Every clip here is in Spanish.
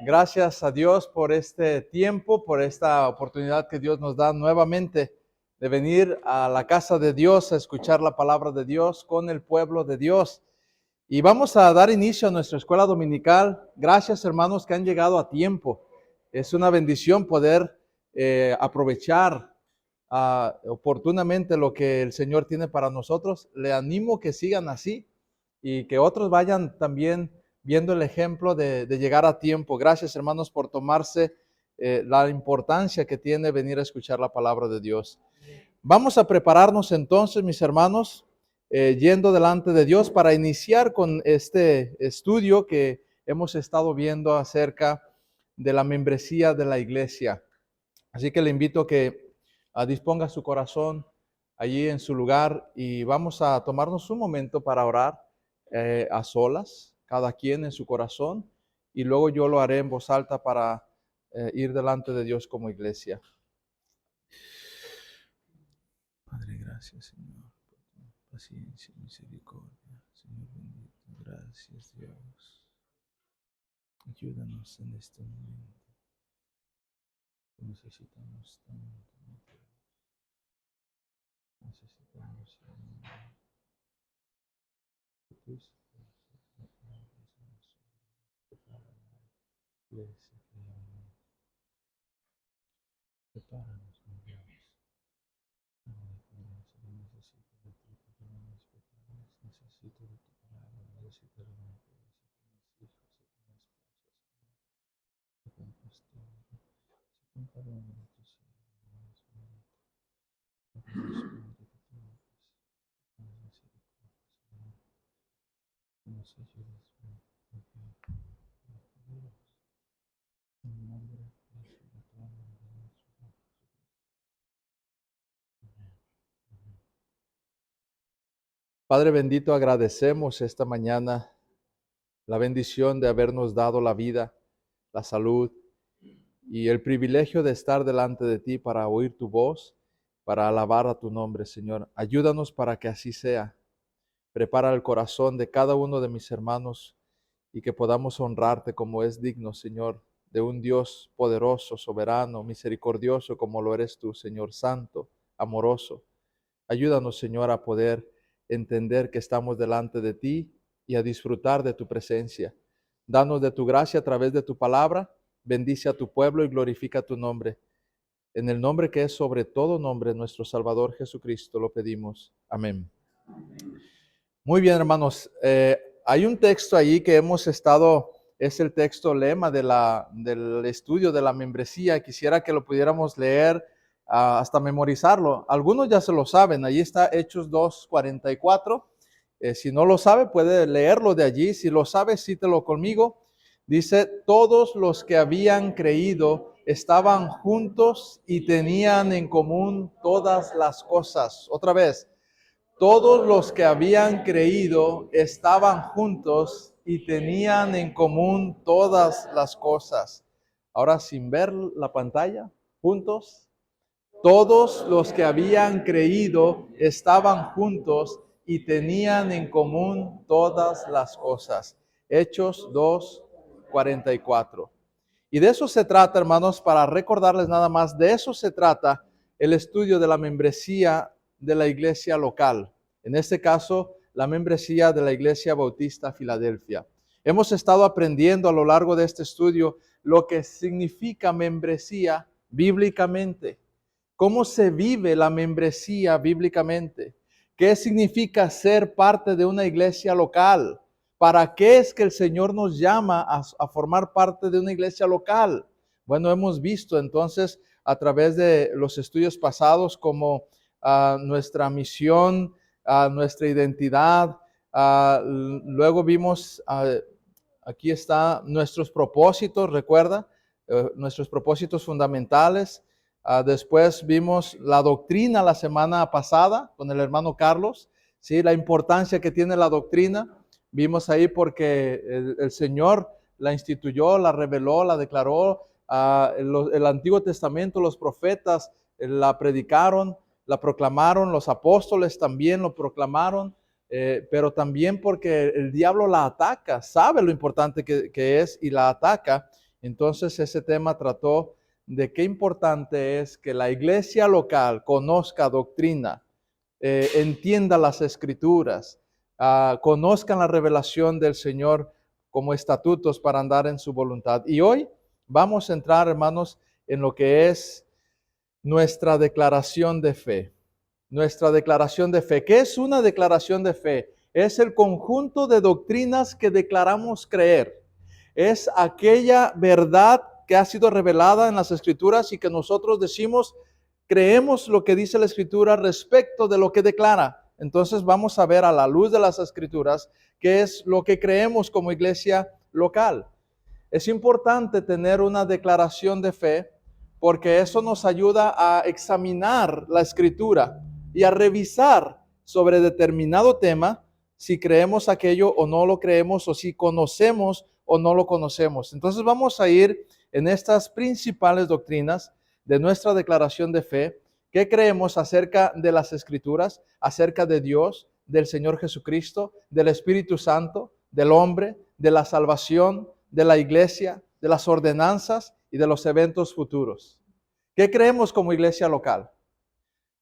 Gracias a Dios por este tiempo, por esta oportunidad que Dios nos da nuevamente de venir a la casa de Dios a escuchar la palabra de Dios con el pueblo de Dios. Y vamos a dar inicio a nuestra escuela dominical. Gracias, hermanos, que han llegado a tiempo. Es una bendición poder aprovechar oportunamente lo que el Señor tiene para nosotros. Le animo que sigan así y que otros vayan también viendo el ejemplo de llegar a tiempo. Gracias, hermanos, por tomarse la importancia que tiene venir a escuchar la palabra de Dios. Vamos a prepararnos entonces, mis hermanos, yendo delante de Dios para iniciar con este estudio que hemos estado viendo acerca de la membresía de la iglesia. Así que le invito a que disponga su corazón allí en su lugar y vamos a tomarnos un momento para orar a solas, cada quien en su corazón, y luego yo lo haré en voz alta para ir delante de Dios como iglesia. Padre, gracias, Señor, por tu paciencia y misericordia. Señor bendito, gracias, Dios. Ayúdanos en este momento. Necesitamos tanto. Necesitamos, Señor, que tus fuerzas me abres en nosotros. Prepáranos, iglesia, que amamos. Prepáranos, mi Dios. Dame de tu gracia, yo necesito de ti, perdona mis pecados, necesito de tu palabra, necesito de mi iglesia, con mis hijos y con mi esposa, Señor. Y con pastor, y con cada uno de tus hijos, Señor. Espíritu que tú eres, con misericordia, Señor. Que nos ayudes, Señor, Dios, en el nombre de Jesús, de tu alma, de nuestro Señor Jesucristo. Amén. Amén. Padre bendito, agradecemos esta mañana la bendición de habernos dado la vida, la salud y el privilegio de estar delante de ti para oír tu voz, para alabar a tu nombre, Señor. Ayúdanos para que así sea. Prepara el corazón de cada uno de mis hermanos y que podamos honrarte como es digno, Señor, de un Dios poderoso, soberano, misericordioso como lo eres tú, Señor, santo, amoroso. Ayúdanos, Señor, a poder entender que estamos delante de ti y a disfrutar de tu presencia. Danos de tu gracia a través de tu palabra. Bendice a tu pueblo y glorifica tu nombre. En el nombre que es sobre todo nombre, nuestro Salvador Jesucristo, lo pedimos. Amén. Muy bien, hermanos. Hay un texto ahí que hemos estado, es el texto lema del estudio de la membresía. Quisiera que lo pudiéramos leer hasta memorizarlo. Algunos ya se lo saben. Ahí está Hechos 2:44. Si no lo sabe, puede leerlo de allí. Si lo sabe, cítelo conmigo. Dice, todos los que habían creído estaban juntos y tenían en común todas las cosas. Otra vez. Todos los que habían creído estaban juntos y tenían en común todas las cosas. Ahora, sin ver la pantalla, juntos. Todos los que habían creído estaban juntos y tenían en común todas las cosas. Hechos 2:44. Y de eso se trata, hermanos, para recordarles nada más, de eso se trata el estudio de la membresía de la iglesia local. En este caso, la membresía de la Iglesia Bautista Filadelfia. Hemos estado aprendiendo a lo largo de este estudio lo que significa membresía bíblicamente. ¿Cómo se vive la membresía bíblicamente? ¿Qué significa ser parte de una iglesia local? ¿Para qué es que el Señor nos llama a formar parte de una iglesia local? Bueno, hemos visto entonces a través de los estudios pasados como nuestra misión, nuestra identidad. Luego vimos, aquí está nuestros propósitos, recuerda, nuestros propósitos fundamentales. Después vimos la doctrina la semana pasada con el hermano Carlos, ¿sí? La importancia que tiene la doctrina. Vimos ahí porque el Señor la instituyó, la reveló, la declaró. El Antiguo Testamento, los profetas la predicaron, la proclamaron, los apóstoles también lo proclamaron, pero también porque el diablo la ataca, sabe lo importante que es y la ataca. Entonces ese tema trató de qué importante es que la iglesia local conozca doctrina, entienda las escrituras, conozcan la revelación del Señor como estatutos para andar en su voluntad. Y hoy vamos a entrar, hermanos, en lo que es nuestra declaración de fe. Nuestra declaración de fe. ¿Qué es una declaración de fe? Es el conjunto de doctrinas que declaramos creer. Es aquella verdad que ha sido revelada en las Escrituras y que nosotros decimos, creemos lo que dice la Escritura respecto de lo que declara. Entonces vamos a ver a la luz de las Escrituras qué es lo que creemos como iglesia local. Es importante tener una declaración de fe porque eso nos ayuda a examinar la Escritura y a revisar sobre determinado tema si creemos aquello o no lo creemos, o si conocemos o no lo conocemos. Entonces vamos a ir en estas principales doctrinas de nuestra declaración de fe. ¿Qué creemos acerca de las Escrituras, acerca de Dios, del Señor Jesucristo, del Espíritu Santo, del hombre, de la salvación, de la iglesia, de las ordenanzas y de los eventos futuros? ¿Qué creemos como iglesia local?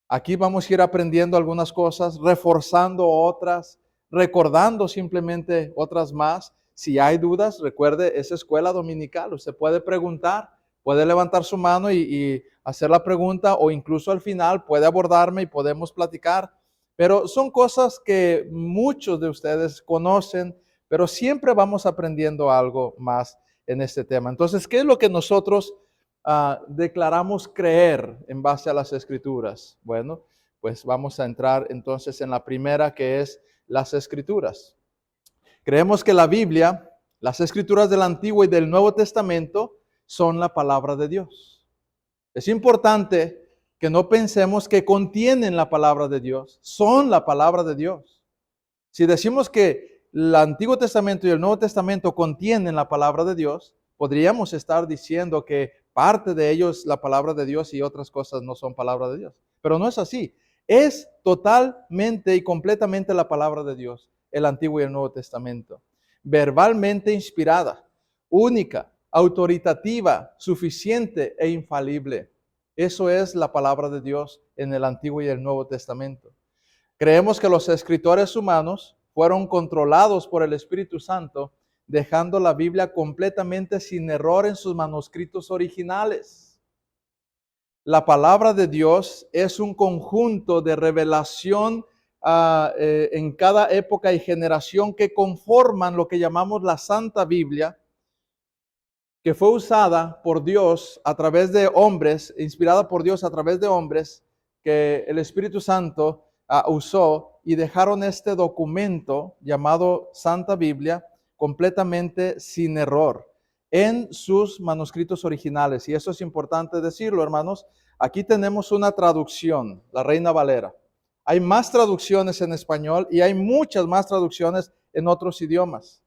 Aquí vamos a ir aprendiendo algunas cosas, reforzando otras, recordando simplemente otras más. Si hay dudas, recuerde, es escuela dominical. Usted puede preguntar, puede levantar su mano y hacer la pregunta, o incluso al final puede abordarme y podemos platicar. Pero son cosas que muchos de ustedes conocen, pero siempre vamos aprendiendo algo más en este tema. Entonces, ¿qué es lo que nosotros declaramos creer en base a las Escrituras? Bueno, pues vamos a entrar entonces en la primera, que es las Escrituras. Creemos que la Biblia, las Escrituras del Antiguo y del Nuevo Testamento son la palabra de Dios. Es importante que no pensemos que contienen la palabra de Dios, son la palabra de Dios. Si decimos que el Antiguo Testamento y el Nuevo Testamento contienen la palabra de Dios, podríamos estar diciendo que parte de ellos es la palabra de Dios y otras cosas no son palabra de Dios. Pero no es así. Es totalmente y completamente la palabra de Dios, el Antiguo y el Nuevo Testamento. Verbalmente inspirada, única, autoritativa, suficiente e infalible. Eso es la palabra de Dios en el Antiguo y el Nuevo Testamento. Creemos que los escritores humanos fueron controlados por el Espíritu Santo, dejando la Biblia completamente sin error en sus manuscritos originales. La palabra de Dios es un conjunto de revelación en cada época y generación que conforman lo que llamamos la Santa Biblia, que fue usada por Dios a través de hombres, inspirada por Dios a través de hombres, que el Espíritu Santo usó, y dejaron este documento llamado Santa Biblia completamente sin error en sus manuscritos originales. Y eso es importante decirlo, hermanos. Aquí tenemos una traducción, la Reina Valera. Hay más traducciones en español y hay muchas más traducciones en otros idiomas.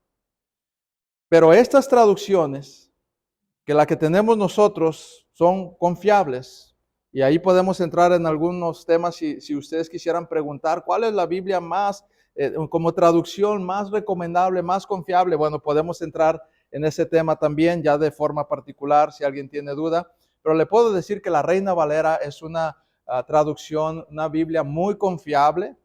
Pero estas traducciones, que la que tenemos nosotros, son confiables. Y ahí podemos entrar en algunos temas si ustedes quisieran preguntar, ¿cuál es la Biblia más, como traducción más recomendable, más confiable? Bueno, podemos entrar en ese tema también, ya de forma particular, si alguien tiene duda. Pero le puedo decir que la Reina Valera es una traducción, una Biblia muy confiable,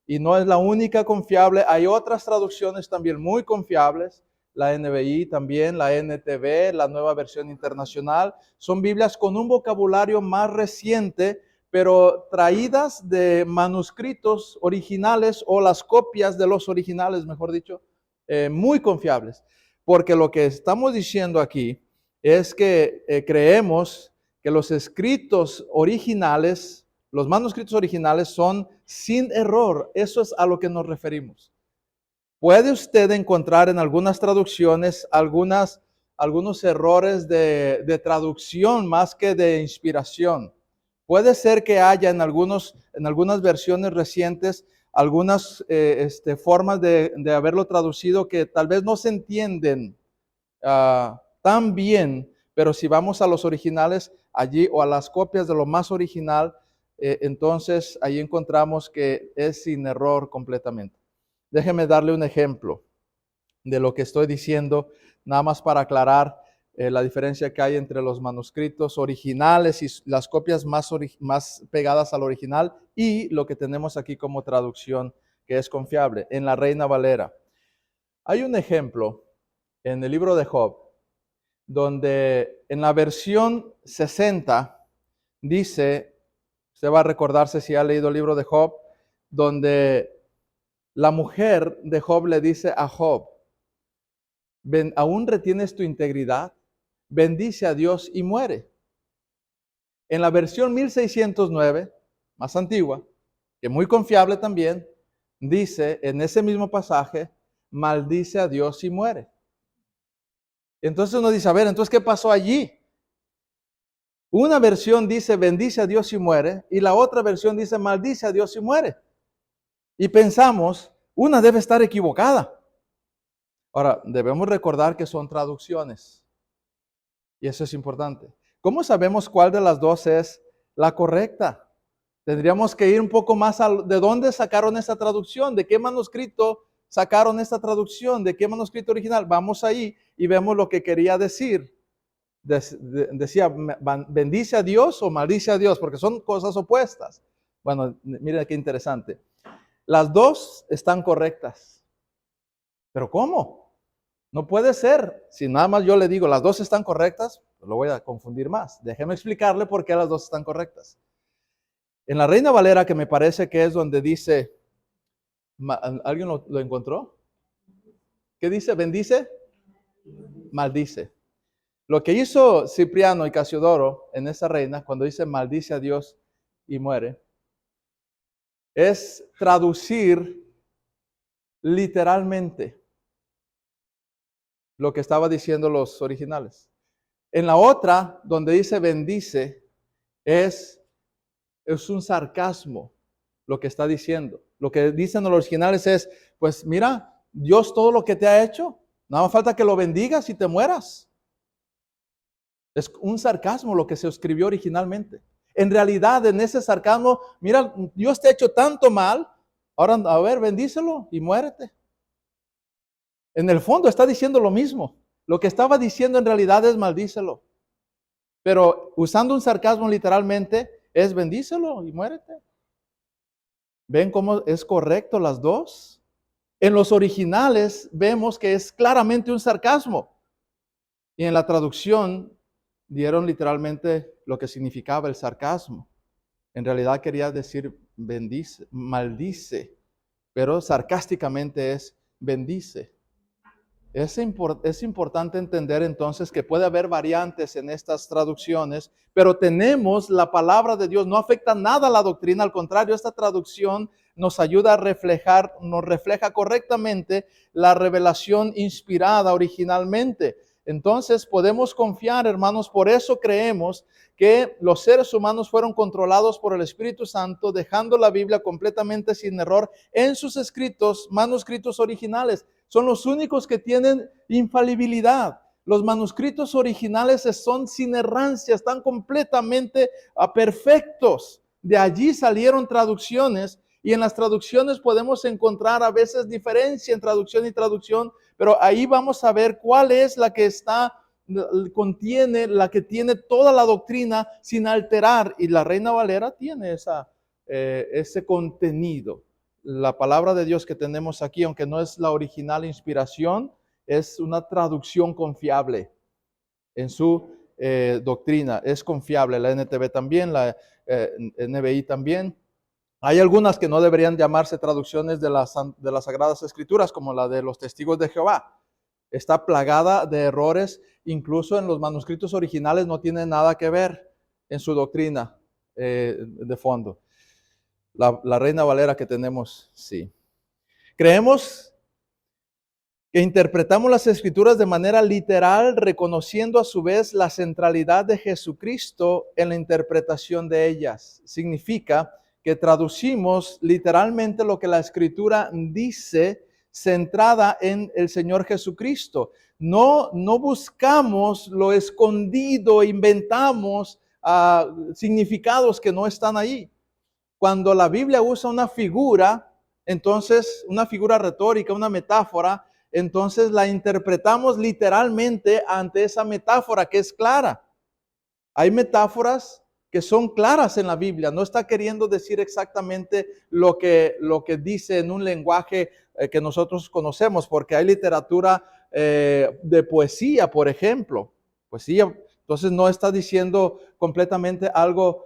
y no es la única confiable. Hay otras traducciones también muy confiables. La NBI también, la NTV, la Nueva Versión Internacional. Son Biblias con un vocabulario más reciente, pero traídas de manuscritos originales, o las copias de los originales, mejor dicho, muy confiables. Porque lo que estamos diciendo aquí es que creemos que los escritos originales, los manuscritos originales son sin error. Eso es a lo que nos referimos. Puede usted encontrar en algunas traducciones algunos errores de traducción más que de inspiración. Puede ser que haya en algunas versiones recientes algunas formas de haberlo traducido que tal vez no se entienden tan bien, pero si vamos a los originales allí, o a las copias de lo más original, entonces ahí encontramos que es sin error completamente. Déjeme darle un ejemplo de lo que estoy diciendo, nada más para aclarar la diferencia que hay entre los manuscritos originales y las copias más pegadas al original y lo que tenemos aquí como traducción que es confiable en la Reina Valera. Hay un ejemplo en el libro de Job donde en la versión 60 dice, usted va a recordarse si ha leído el libro de Job, donde la mujer de Job le dice a Job, ¿aún retienes tu integridad? Bendice a Dios y muere. En la versión 1609, más antigua, que muy confiable también, dice en ese mismo pasaje, maldice a Dios y muere. Entonces uno dice, a ver, entonces ¿qué pasó allí? Una versión dice, bendice a Dios y muere, y la otra versión dice, maldice a Dios y muere. Y pensamos, una debe estar equivocada. Ahora, debemos recordar que son traducciones. Y eso es importante. ¿Cómo sabemos cuál de las dos es la correcta? Tendríamos que ir un poco más de dónde sacaron esta traducción, de qué manuscrito sacaron esta traducción, de qué manuscrito original. Vamos ahí y vemos lo que quería decir. Decía, bendice a Dios o maldice a Dios, porque son cosas opuestas. Bueno, mira qué interesante. Las dos están correctas. ¿Pero cómo? No puede ser. Si nada más yo le digo, las dos están correctas, pues lo voy a confundir más. Déjeme explicarle por qué las dos están correctas. En la Reina Valera, que me parece que es donde dice, ¿alguien lo encontró? ¿Qué dice? ¿Bendice? Maldice. Lo que hizo Cipriano y Casiodoro en esa reina, cuando dice maldice a Dios y muere, es traducir literalmente lo que estaba diciendo los originales. En la otra, donde dice bendice, es un sarcasmo lo que está diciendo. Lo que dicen los originales es, pues mira, Dios todo lo que te ha hecho, nada más falta que lo bendigas y te mueras. Es un sarcasmo lo que se escribió originalmente. En realidad, en ese sarcasmo, mira, Dios te ha hecho tanto mal, ahora a ver, bendícelo y muérete. En el fondo está diciendo lo mismo. Lo que estaba diciendo en realidad es maldícelo. Pero usando un sarcasmo literalmente es bendícelo y muérete. ¿Ven cómo es correcto las dos? En los originales vemos que es claramente un sarcasmo. Y en la traducción dieron literalmente lo que significaba el sarcasmo. En realidad quería decir bendice, maldice, pero sarcásticamente es bendice. Es importante entender entonces que puede haber variantes en estas traducciones, pero tenemos la palabra de Dios, no afecta nada a la doctrina, al contrario, esta traducción nos ayuda a reflejar, nos refleja correctamente la revelación inspirada originalmente. Entonces podemos confiar, hermanos, por eso creemos que los seres humanos fueron controlados por el Espíritu Santo, dejando la Biblia completamente sin error en sus escritos, manuscritos originales. Son los únicos que tienen infalibilidad. Los manuscritos originales son sin errancia, están completamente perfectos. De allí salieron traducciones y en las traducciones podemos encontrar a veces diferencia en traducción y traducción, pero ahí vamos a ver cuál es la que contiene, la que tiene toda la doctrina sin alterar. Y la Reina Valera tiene ese contenido. La palabra de Dios que tenemos aquí, aunque no es la original inspiración, es una traducción confiable en su doctrina. Es confiable, la NTV también, la NBI también. Hay algunas que no deberían llamarse traducciones de las Sagradas Escrituras, como la de los Testigos de Jehová. Está plagada de errores, incluso en los manuscritos originales no tiene nada que ver en su doctrina de fondo. La Reina Valera que tenemos, sí. Creemos que interpretamos las Escrituras de manera literal, reconociendo a su vez la centralidad de Jesucristo en la interpretación de ellas. Significa que traducimos literalmente lo que la Escritura dice, centrada en el Señor Jesucristo. No buscamos lo escondido, inventamos significados que no están ahí. Cuando la Biblia usa una figura, entonces una figura retórica, una metáfora, entonces la interpretamos literalmente ante esa metáfora que es clara. Hay metáforas que son claras en la Biblia. No está queriendo decir exactamente lo que dice en un lenguaje que nosotros conocemos, porque hay literatura de poesía, por ejemplo. Poesía, entonces no está diciendo completamente algo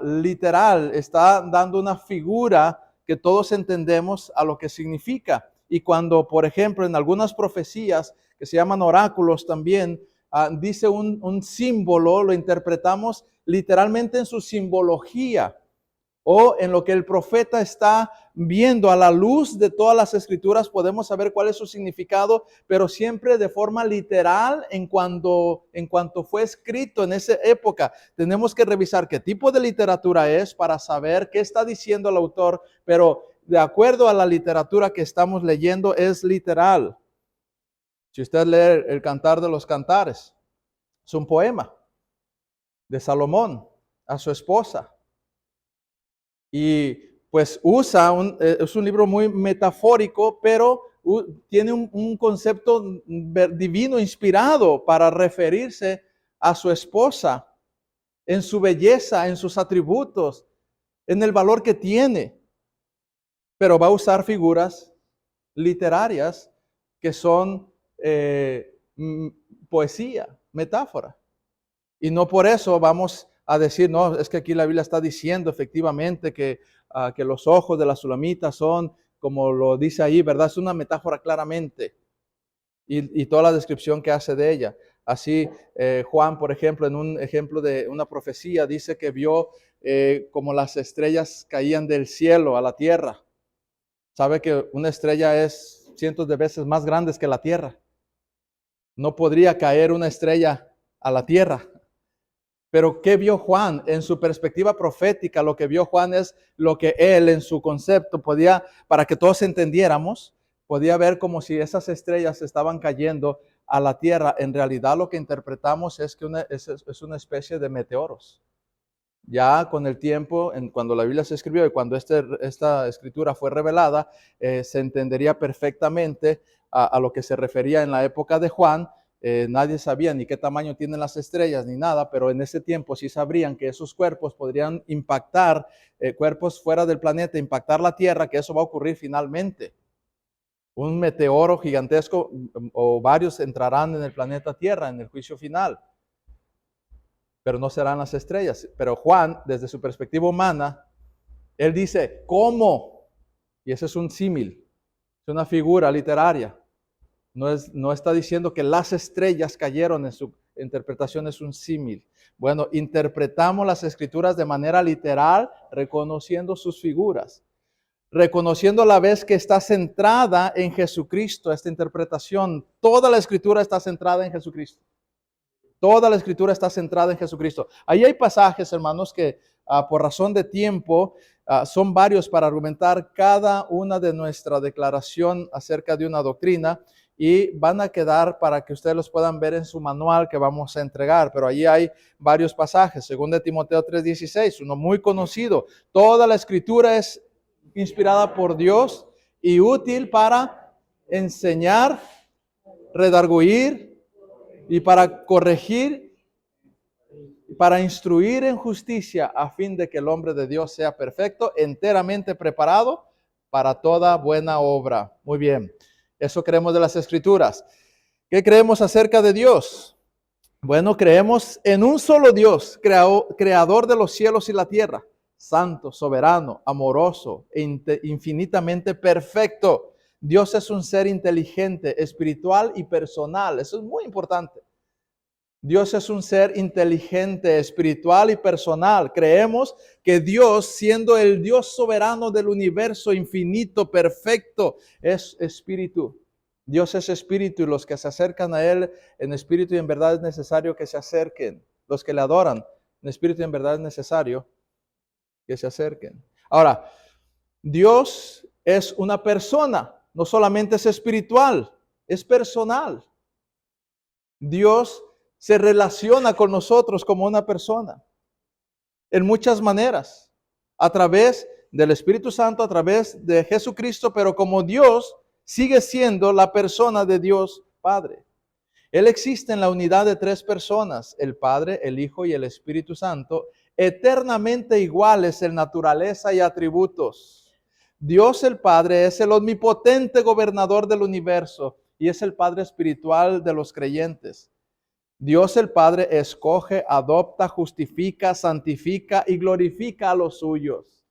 literal. Está dando una figura que todos entendemos a lo que significa. Y cuando, por ejemplo, en algunas profecías que se llaman oráculos también, dice un símbolo, lo interpretamos literalmente en su simbología o en lo que el profeta está viendo a la luz de todas las escrituras. Podemos saber cuál es su significado, pero siempre de forma literal en cuanto fue escrito en esa época. Tenemos que revisar qué tipo de literatura es para saber qué está diciendo el autor, pero de acuerdo a la literatura que estamos leyendo es literal. Si usted lee el Cantar de los Cantares, es un poema de Salomón a su esposa. Y pues es un libro muy metafórico, pero tiene un concepto divino inspirado para referirse a su esposa en su belleza, en sus atributos, en el valor que tiene. Pero va a usar figuras literarias que son poesía, metáfora. Y no por eso vamos a decir, no, es que aquí la Biblia está diciendo efectivamente que los ojos de la sulamita son como lo dice ahí, ¿verdad? Es una metáfora claramente. Y toda la descripción que hace de ella. Así, Juan, por ejemplo, en un ejemplo de una profecía, dice que vio como las estrellas caían del cielo a la tierra. Sabe que una estrella es cientos de veces más grande que la tierra. No podría caer una estrella a la tierra. Pero ¿qué vio Juan? En su perspectiva profética, lo que vio Juan es lo que él en su concepto podía, para que todos entendiéramos, podía ver como si esas estrellas estaban cayendo a la tierra. En realidad lo que interpretamos es que es una especie de meteoros. Ya con el tiempo, cuando la Biblia se escribió y cuando esta escritura fue revelada, se entendería perfectamente a lo que se refería en la época de Juan. Nadie sabía ni qué tamaño tienen las estrellas ni nada, pero en ese tiempo sí sabrían que esos cuerpos podrían impactar, cuerpos fuera del planeta, impactar la Tierra, que eso va a ocurrir finalmente. Un meteoro gigantesco o varios entrarán en el planeta Tierra en el juicio final, pero no serán las estrellas. Pero Juan, desde su perspectiva humana, él dice, ¿cómo? Y ese es un símil, es una figura literaria. No está diciendo que las estrellas cayeron, en su interpretación es un símil. Bueno, interpretamos las escrituras de manera literal, reconociendo sus figuras, reconociendo a la vez que está centrada en Jesucristo, esta interpretación. Toda la escritura está centrada en Jesucristo. Toda la escritura está centrada en Jesucristo. Ahí hay pasajes, hermanos, que por razón de tiempo son varios para argumentar cada una de nuestra declaración acerca de una doctrina y van a quedar para que ustedes los puedan ver en su manual que vamos a entregar. Pero ahí hay varios pasajes. Según de Timoteo 3:16, uno muy conocido. Toda la escritura es inspirada por Dios y útil para enseñar, redarguir, y para corregir, para instruir en justicia, a fin de que el hombre de Dios sea perfecto, enteramente preparado para toda buena obra. Muy bien, eso creemos de las Escrituras. ¿Qué creemos acerca de Dios? Bueno, creemos en un solo Dios, creador de los cielos y la tierra, santo, soberano, amoroso e infinitamente perfecto. Dios es un ser inteligente, espiritual y personal. Eso es muy importante. Dios es un ser inteligente, espiritual y personal. Creemos que Dios, siendo el Dios soberano del universo infinito, perfecto, es espíritu. Dios es espíritu y los que se acercan a Él en espíritu y en verdad es necesario que se acerquen. Los que le adoran en espíritu y en verdad es necesario que se acerquen. Ahora, Dios es una persona, no solamente es espiritual, es personal. Dios se relaciona con nosotros como una persona en muchas maneras, a través del Espíritu Santo, a través de Jesucristo, pero como Dios sigue siendo la persona de Dios Padre. Él existe en la unidad de tres personas, el Padre, el Hijo y el Espíritu Santo, eternamente iguales en naturaleza y atributos. Dios el Padre es el omnipotente gobernador del universo y es el Padre espiritual de los creyentes. Dios el Padre escoge, adopta, justifica, santifica y glorifica a los suyos.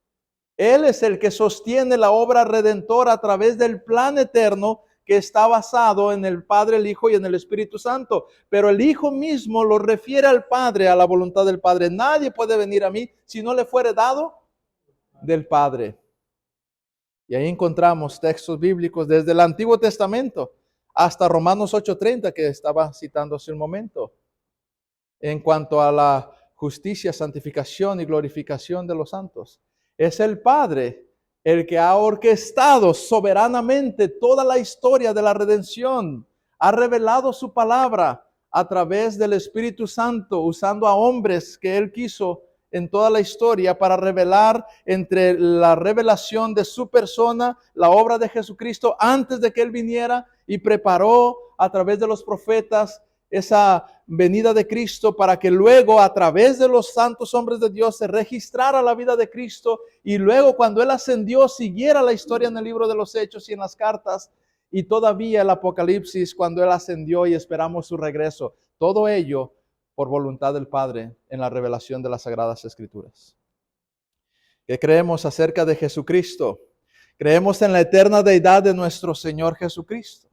Él es el que sostiene la obra redentora a través del plan eterno que está basado en el Padre, el Hijo y en el Espíritu Santo. Pero el Hijo mismo lo refiere al Padre, a la voluntad del Padre. Nadie puede venir a mí si no le fuere dado del Padre. Y ahí encontramos textos bíblicos desde el Antiguo Testamento hasta Romanos 8:30 que estaba citando hace un momento. En cuanto a la justicia, santificación y glorificación de los santos. Es el Padre el que ha orquestado soberanamente toda la historia de la redención. Ha revelado su palabra a través del Espíritu Santo, usando a hombres que Él quiso en toda la historia para revelar entre la revelación de su persona, la obra de Jesucristo antes de que Él viniera y preparó a través de los profetas esa venida de Cristo para que luego a través de los santos hombres de Dios se registrara la vida de Cristo y luego cuando Él ascendió siguiera la historia en el libro de los Hechos y en las cartas y todavía el Apocalipsis cuando Él ascendió y esperamos su regreso. Todo ello por voluntad del Padre en la revelación de las Sagradas Escrituras. ¿Qué creemos acerca de Jesucristo? Creemos en la eterna deidad de nuestro Señor Jesucristo.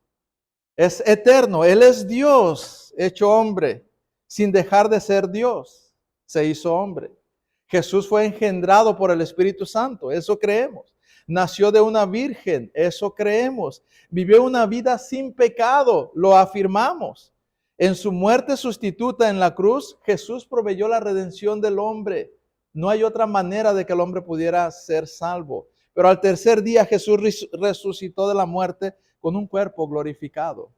Es eterno, Él es Dios hecho hombre, sin dejar de ser Dios, se hizo hombre. Jesús fue engendrado por el Espíritu Santo, eso creemos. Nació de una virgen, eso creemos. Vivió una vida sin pecado, lo afirmamos. En su muerte sustituta en la cruz, Jesús proveyó la redención del hombre. No hay otra manera de que el hombre pudiera ser salvo. Pero al tercer día Jesús resucitó de la muerte con un cuerpo glorificado,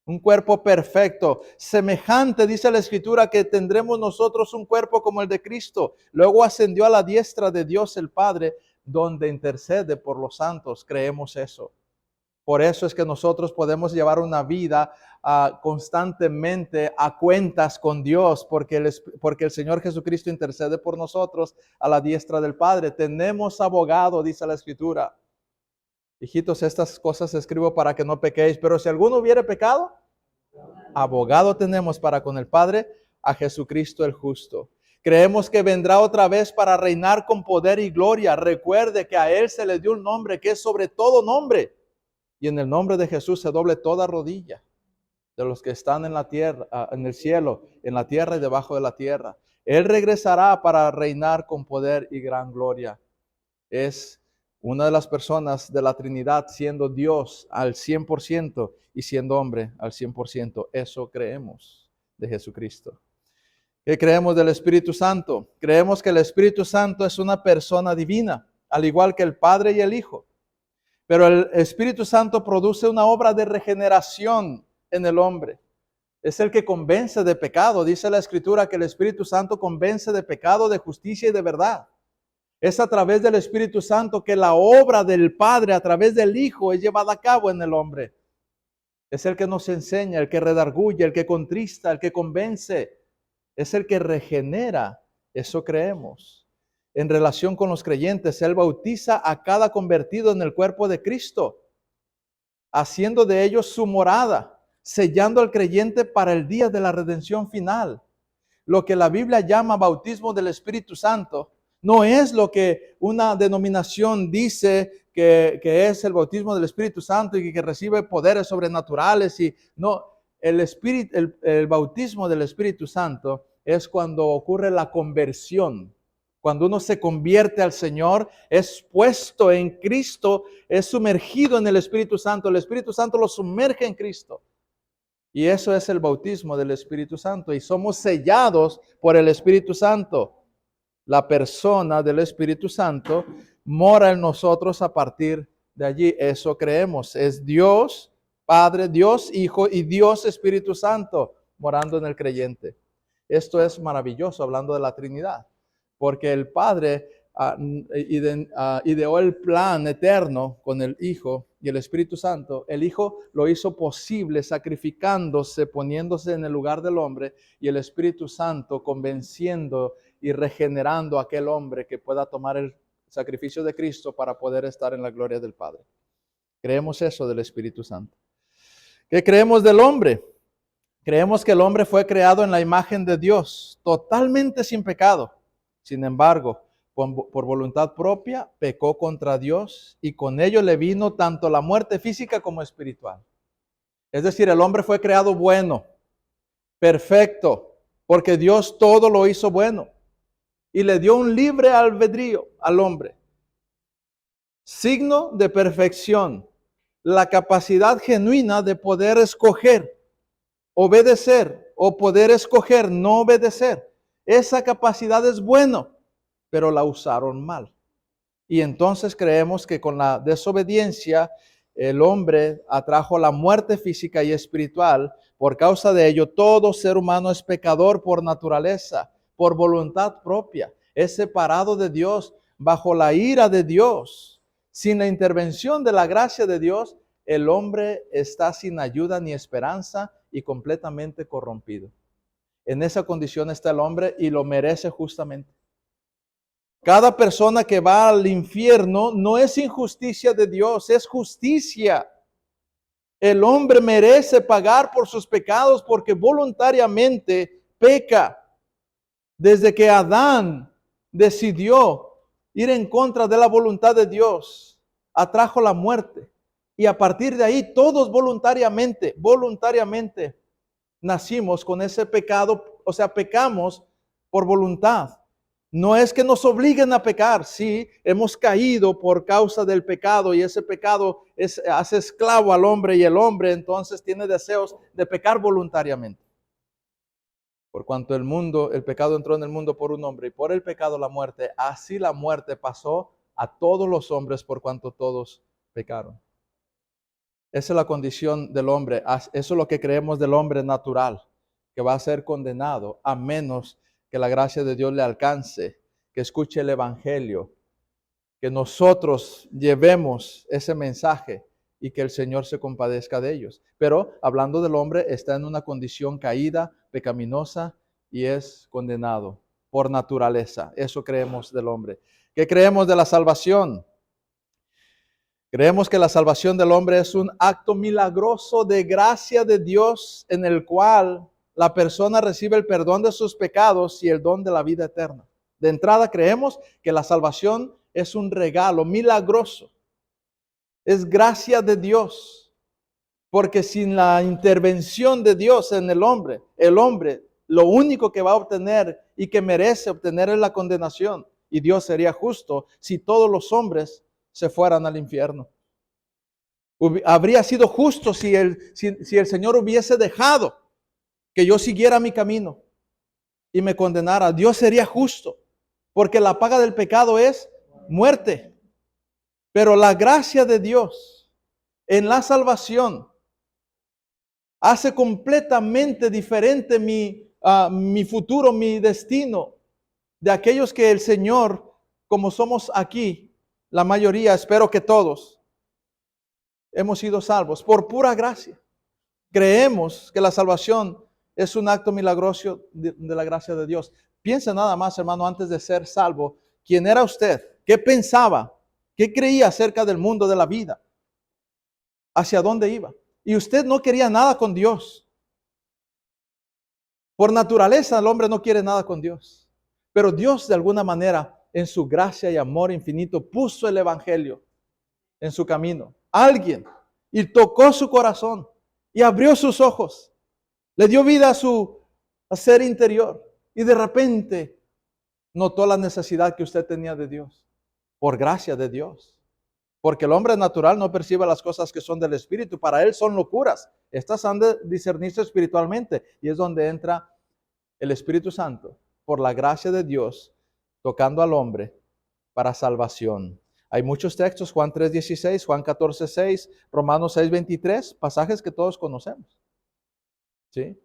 un cuerpo perfecto, semejante, dice la Escritura, que tendremos nosotros un cuerpo como el de Cristo. Luego ascendió a la diestra de Dios el Padre, donde intercede por los santos. Creemos eso. Por eso es que nosotros podemos llevar una vida constantemente a cuentas con Dios, porque el Señor Jesucristo intercede por nosotros a la diestra del Padre. Tenemos abogado, dice la Escritura. Hijitos, estas cosas escribo para que no pequéis, pero si alguno hubiere pecado, abogado tenemos para con el Padre, a Jesucristo el justo. Creemos que vendrá otra vez para reinar con poder y gloria. Recuerde que a Él se le dio un nombre que es sobre todo nombre. Y en el nombre de Jesús se doble toda rodilla de los que están en la tierra, en el cielo, en la tierra y debajo de la tierra. Él regresará para reinar con poder y gran gloria. Es una de las personas de la Trinidad siendo Dios al 100% y siendo hombre al 100%. Eso creemos de Jesucristo. ¿Qué creemos del Espíritu Santo? Creemos que el Espíritu Santo es una persona divina, al igual que el Padre y el Hijo. Pero el Espíritu Santo produce una obra de regeneración en el hombre. Es el que convence de pecado. Dice la Escritura que el Espíritu Santo convence de pecado, de justicia y de verdad. Es a través del Espíritu Santo que la obra del Padre a través del Hijo es llevada a cabo en el hombre. Es el que nos enseña, el que redarguye, el que contrista, el que convence. Es el que regenera. Eso creemos. En relación con los creyentes, Él bautiza a cada convertido en el cuerpo de Cristo, haciendo de ellos su morada, sellando al creyente para el día de la redención final. Lo que la Biblia llama bautismo del Espíritu Santo no es lo que una denominación dice que es el bautismo del Espíritu Santo y que recibe poderes sobrenaturales. No, el bautismo del Espíritu Santo es cuando ocurre la conversión. Cuando uno se convierte al Señor, es puesto en Cristo, es sumergido en el Espíritu Santo. El Espíritu Santo lo sumerge en Cristo. Y eso es el bautismo del Espíritu Santo. Y somos sellados por el Espíritu Santo. La persona del Espíritu Santo mora en nosotros a partir de allí. Eso creemos. Es Dios Padre, Dios Hijo y Dios Espíritu Santo morando en el creyente. Esto es maravilloso hablando de la Trinidad. Porque el Padre ideó el plan eterno con el Hijo y el Espíritu Santo, el Hijo lo hizo posible sacrificándose, poniéndose en el lugar del hombre, y el Espíritu Santo convenciendo y regenerando a aquel hombre que pueda tomar el sacrificio de Cristo para poder estar en la gloria del Padre. Creemos eso del Espíritu Santo. ¿Qué creemos del hombre? Creemos que el hombre fue creado en la imagen de Dios, totalmente sin pecado. Sin embargo, por voluntad propia, pecó contra Dios y con ello le vino tanto la muerte física como espiritual. Es decir, el hombre fue creado bueno, perfecto, porque Dios todo lo hizo bueno y le dio un libre albedrío al hombre. Signo de perfección, la capacidad genuina de poder escoger, obedecer o poder escoger no obedecer. Esa capacidad es buena, pero la usaron mal. Y entonces creemos que con la desobediencia el hombre atrajo la muerte física y espiritual. Por causa de ello, todo ser humano es pecador por naturaleza, por voluntad propia. Es separado de Dios, bajo la ira de Dios. Sin la intervención de la gracia de Dios, el hombre está sin ayuda ni esperanza y completamente corrompido. En esa condición está el hombre y lo merece justamente. Cada persona que va al infierno no es injusticia de Dios, es justicia. El hombre merece pagar por sus pecados porque voluntariamente peca. Desde que Adán decidió ir en contra de la voluntad de Dios, atrajo la muerte. Y a partir de ahí, todos voluntariamente nacimos con ese pecado, o sea, pecamos por voluntad. No es que nos obliguen a pecar, sí, hemos caído por causa del pecado y ese pecado hace esclavo al hombre y el hombre entonces tiene deseos de pecar voluntariamente. Por cuanto el pecado entró en el mundo por un hombre y por el pecado la muerte, así la muerte pasó a todos los hombres por cuanto todos pecaron. Esa es la condición del hombre, eso es lo que creemos del hombre natural, que va a ser condenado a menos que la gracia de Dios le alcance, que escuche el evangelio, que nosotros llevemos ese mensaje y que el Señor se compadezca de ellos. Pero hablando del hombre, está en una condición caída, pecaminosa y es condenado por naturaleza. Eso creemos del hombre. ¿Qué creemos de la salvación? Creemos que la salvación del hombre es un acto milagroso de gracia de Dios en el cual la persona recibe el perdón de sus pecados y el don de la vida eterna. De entrada creemos que la salvación es un regalo milagroso. Es gracia de Dios. Porque sin la intervención de Dios en el hombre lo único que va a obtener y que merece obtener es la condenación. Y Dios sería justo si todos los hombres se fueran al infierno. Habría sido justo si el Señor hubiese dejado que yo siguiera mi camino y me condenara. Dios sería justo, porque la paga del pecado es muerte. Pero la gracia de Dios en la salvación hace completamente diferente mi futuro, mi destino, de aquellos que el Señor, como somos aquí, la mayoría, espero que todos, hemos sido salvos por pura gracia. Creemos que la salvación es un acto milagroso de la gracia de Dios. Piensa nada más, hermano, antes de ser salvo, ¿quién era usted? ¿Qué pensaba? ¿Qué creía acerca del mundo, de la vida? ¿Hacia dónde iba? Y usted no quería nada con Dios. Por naturaleza el hombre no quiere nada con Dios. Pero Dios de alguna manera, en su gracia y amor infinito, puso el evangelio en su camino. Alguien. Y tocó su corazón. Y abrió sus ojos. Le dio vida a su ser interior. Y de repente notó la necesidad que usted tenía de Dios. Por gracia de Dios. Porque el hombre natural no percibe las cosas que son del Espíritu. Para él son locuras. Estas han de discernirse espiritualmente. Y es donde entra el Espíritu Santo, por la gracia de Dios, tocando al hombre para salvación. Hay muchos textos, Juan 3:16, Juan 14:6, Romanos 6:23, pasajes que todos conocemos. ¿Sí?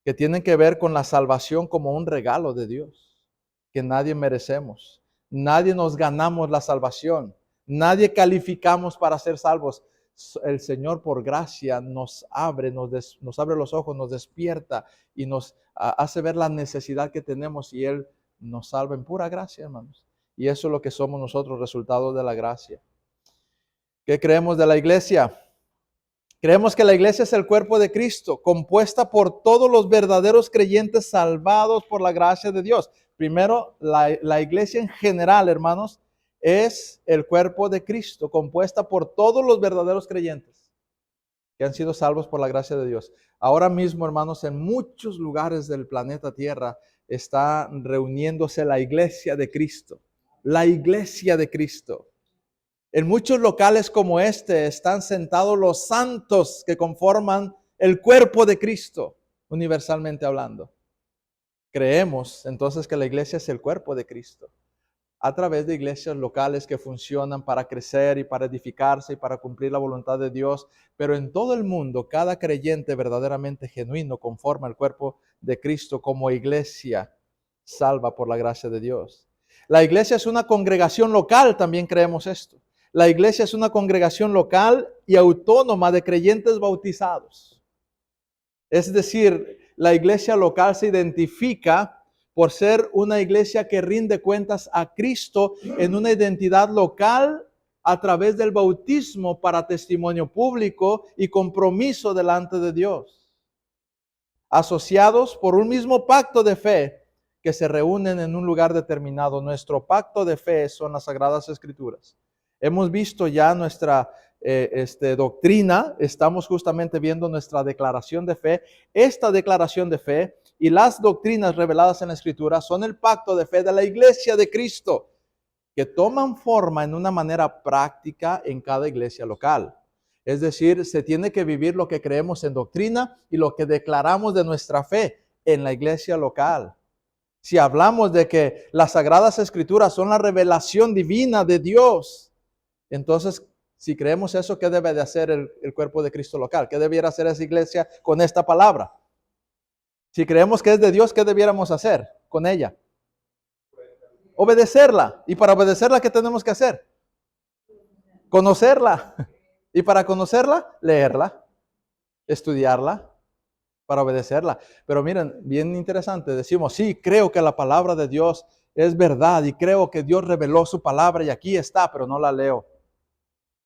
Que tienen que ver con la salvación como un regalo de Dios, que nadie merecemos. Nadie nos ganamos la salvación. Nadie calificamos para ser salvos. el Señor por gracia nos abre, nos abre los ojos, nos despierta y nos hace ver la necesidad que tenemos y Él nos salva en pura gracia, hermanos. Y eso es lo que somos nosotros, resultado de la gracia. ¿Qué creemos de la iglesia? Creemos que la iglesia es el cuerpo de Cristo, compuesta por todos los verdaderos creyentes salvados por la gracia de Dios. Primero, la iglesia en general, hermanos, es el cuerpo de Cristo, compuesta por todos los verdaderos creyentes que han sido salvos por la gracia de Dios. Ahora mismo, hermanos, en muchos lugares del planeta Tierra está reuniéndose la iglesia de Cristo. La iglesia de Cristo. En muchos locales como este están sentados los santos que conforman el cuerpo de Cristo, universalmente hablando. Creemos entonces que la iglesia es el cuerpo de Cristo, a través de iglesias locales que funcionan para crecer y para edificarse y para cumplir la voluntad de Dios. Pero en todo el mundo, cada creyente verdaderamente genuino conforma el cuerpo de Cristo como iglesia salva por la gracia de Dios. La iglesia es una congregación local, también creemos esto. La iglesia es una congregación local y autónoma de creyentes bautizados. Es decir, la iglesia local se identifica por ser una iglesia que rinde cuentas a Cristo en una identidad local a través del bautismo para testimonio público y compromiso delante de Dios. Asociados por un mismo pacto de fe que se reúnen en un lugar determinado. Nuestro pacto de fe son las Sagradas Escrituras. Hemos visto ya nuestra doctrina, estamos justamente viendo nuestra declaración de fe. Esta declaración de fe y las doctrinas reveladas en la Escritura son el pacto de fe de la iglesia de Cristo, que toman forma en una manera práctica en cada iglesia local. Es decir, se tiene que vivir lo que creemos en doctrina y lo que declaramos de nuestra fe en la iglesia local. Si hablamos de que las Sagradas Escrituras son la revelación divina de Dios, entonces, si creemos eso, ¿qué debe de hacer el cuerpo de Cristo local? ¿Qué debiera hacer esa iglesia con esta palabra? Si creemos que es de Dios, ¿qué debiéramos hacer con ella? Obedecerla. ¿Y para obedecerla qué tenemos que hacer? Conocerla. Y para conocerla, leerla, estudiarla, para obedecerla. Pero miren, bien interesante, decimos, sí, creo que la palabra de Dios es verdad y creo que Dios reveló su palabra y aquí está, pero no la leo.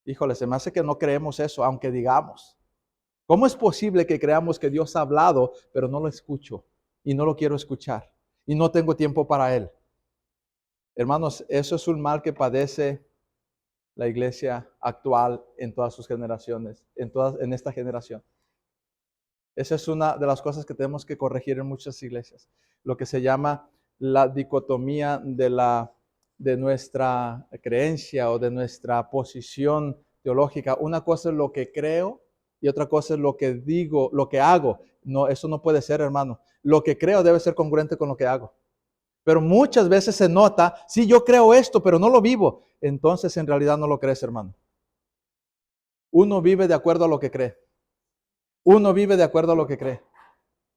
Híjole, se me hace que no creemos eso, aunque digamos. ¿Cómo es posible que creamos que Dios ha hablado, pero no lo escucho y no lo quiero escuchar y no tengo tiempo para Él? Hermanos, eso es un mal que padece la iglesia actual en todas sus generaciones, en esta generación. Esa es una de las cosas que tenemos que corregir en muchas iglesias. Lo que se llama la dicotomía de nuestra creencia o de nuestra posición teológica. Una cosa es lo que creo y otra cosa es lo que digo, lo que hago. No, eso no puede ser, hermano. Lo que creo debe ser congruente con lo que hago. Pero muchas veces se nota, sí, yo creo esto, pero no lo vivo. Entonces, en realidad no lo crees, hermano. Uno vive de acuerdo a lo que cree. Uno vive de acuerdo a lo que cree.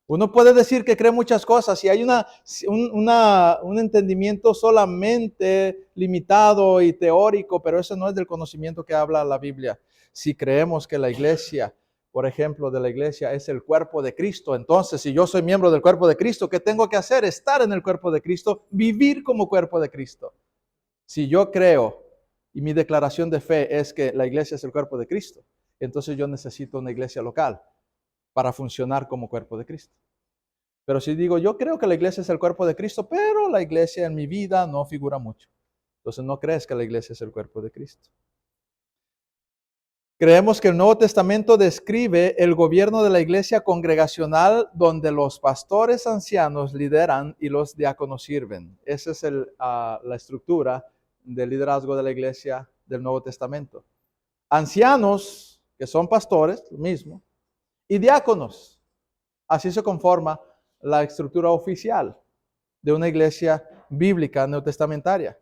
Uno puede decir que cree muchas cosas y hay un entendimiento solamente limitado y teórico, pero eso no es del conocimiento que habla la Biblia. Si creemos que la iglesia, por ejemplo, de la iglesia es el cuerpo de Cristo, entonces si yo soy miembro del cuerpo de Cristo, ¿qué tengo que hacer? Estar en el cuerpo de Cristo, vivir como cuerpo de Cristo. Si yo creo y mi declaración de fe es que la iglesia es el cuerpo de Cristo, entonces yo necesito una iglesia local para funcionar como cuerpo de Cristo. Pero si digo, yo creo que la iglesia es el cuerpo de Cristo, pero la iglesia en mi vida no figura mucho, entonces no crees que la iglesia es el cuerpo de Cristo. Creemos que el Nuevo Testamento describe el gobierno de la iglesia congregacional donde los pastores ancianos lideran y los diáconos sirven. Esa es la estructura del liderazgo de la iglesia del Nuevo Testamento. Ancianos, que son pastores, lo mismo, y diáconos. Así se conforma la estructura oficial de una iglesia bíblica neotestamentaria.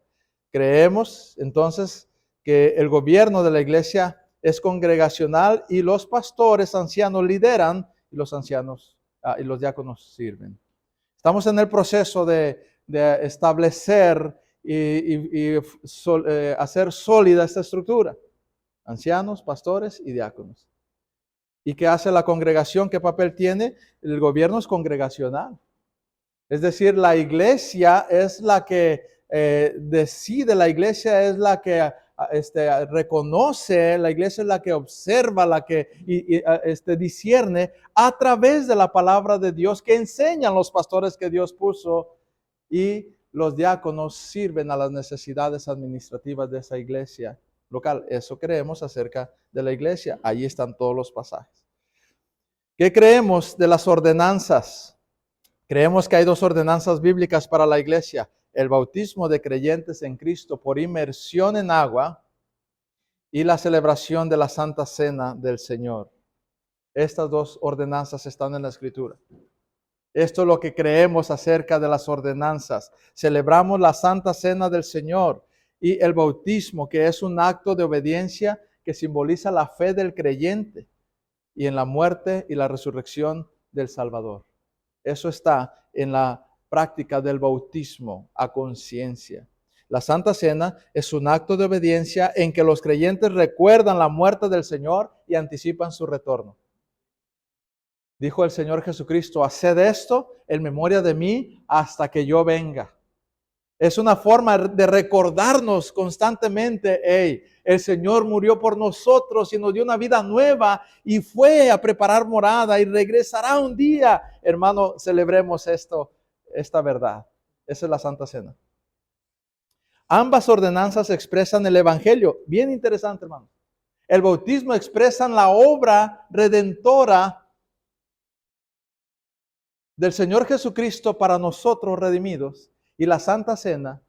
Creemos entonces que el gobierno de la iglesia es congregacional y los pastores ancianos lideran y los ancianos y los diáconos sirven. Estamos en el proceso de establecer y hacer sólida esta estructura. ancianos, pastores y diáconos. ¿Y qué hace la congregación? ¿Qué papel tiene? El gobierno es congregacional. Es decir, la iglesia es la que decide, la iglesia es la que reconoce, la iglesia es la que observa, la que discierne a través de la palabra de Dios que enseñan los pastores que Dios puso, y los diáconos sirven a las necesidades administrativas de esa iglesia local. Eso creemos acerca de la iglesia. Ahí están todos los pasajes. ¿Qué creemos de las ordenanzas? Creemos que hay dos ordenanzas bíblicas para la iglesia: el bautismo de creyentes en Cristo por inmersión en agua y la celebración de la Santa Cena del Señor. Estas dos ordenanzas están en la Escritura. Esto es lo que creemos acerca de las ordenanzas. Celebramos la Santa Cena del Señor y el bautismo, que es un acto de obediencia que simboliza la fe del creyente y en la muerte y la resurrección del Salvador. Eso está en la práctica del bautismo a conciencia. La Santa Cena es un acto de obediencia en que los creyentes recuerdan la muerte del Señor y anticipan su retorno. Dijo el Señor Jesucristo: haced esto en memoria de mí hasta que yo venga. Es una forma de recordarnos constantemente: hey, el Señor murió por nosotros y nos dio una vida nueva y fue a preparar morada y regresará un día. Hermano, celebremos esta verdad. Esa es la Santa Cena. Ambas ordenanzas expresan el Evangelio. Bien interesante, hermano. El bautismo expresa la obra redentora del Señor Jesucristo para nosotros redimidos, y la Santa Cena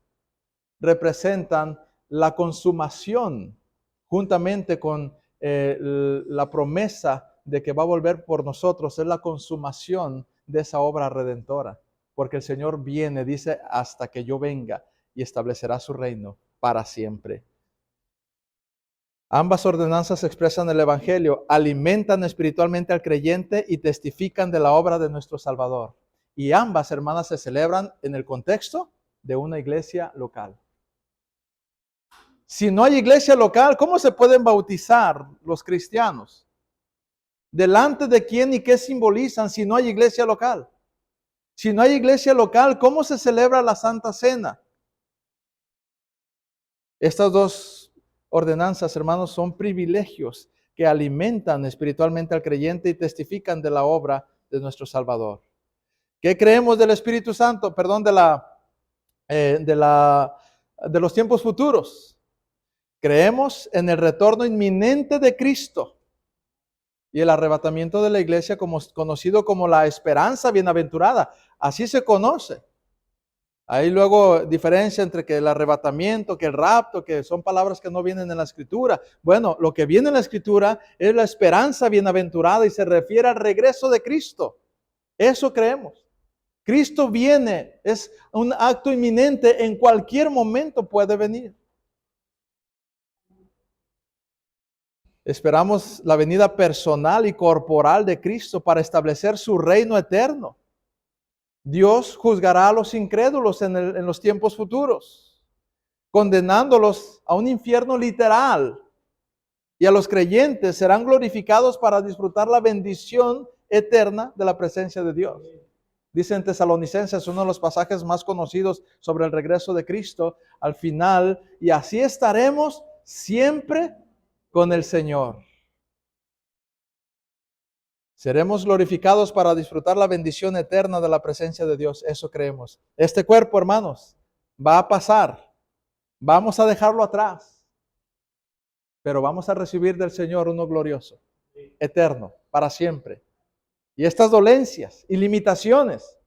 representan la consumación, juntamente con la promesa de que va a volver por nosotros. Es la consumación de esa obra redentora, porque el Señor viene, dice, hasta que yo venga, y establecerá su reino para siempre. Ambas ordenanzas expresan el Evangelio, alimentan espiritualmente al creyente y testifican de la obra de nuestro Salvador. Y ambas, hermanas, se celebran en el contexto de una iglesia local. Si no hay iglesia local, ¿cómo se pueden bautizar los cristianos? ¿Delante de quién y qué simbolizan si no hay iglesia local? Si no hay iglesia local, ¿cómo se celebra la Santa Cena? Estas dos ordenanzas, hermanos, son privilegios que alimentan espiritualmente al creyente y testifican de la obra de nuestro Salvador. ¿Qué creemos del Espíritu Santo? Perdón, de los tiempos futuros. Creemos en el retorno inminente de Cristo y el arrebatamiento de la iglesia, conocido como la esperanza bienaventurada. Así se conoce. Hay luego diferencia entre que el arrebatamiento, que el rapto, que son palabras que no vienen en la Escritura. Bueno, lo que viene en la Escritura es la esperanza bienaventurada y se refiere al regreso de Cristo. Eso creemos. Cristo viene, es un acto inminente, en cualquier momento puede venir. Esperamos la venida personal y corporal de Cristo para establecer su reino eterno. Dios juzgará a los incrédulos en los tiempos futuros, condenándolos a un infierno literal. Y a los creyentes serán glorificados para disfrutar la bendición eterna de la presencia de Dios. Dice en Tesalonicenses, uno de los pasajes más conocidos sobre el regreso de Cristo, al final: y así estaremos siempre con el Señor. Seremos glorificados para disfrutar la bendición eterna de la presencia de Dios. Eso creemos. Este cuerpo, hermanos, va a pasar. Vamos a dejarlo atrás. Pero vamos a recibir del Señor uno glorioso, eterno, para siempre. Y estas dolencias y limitaciones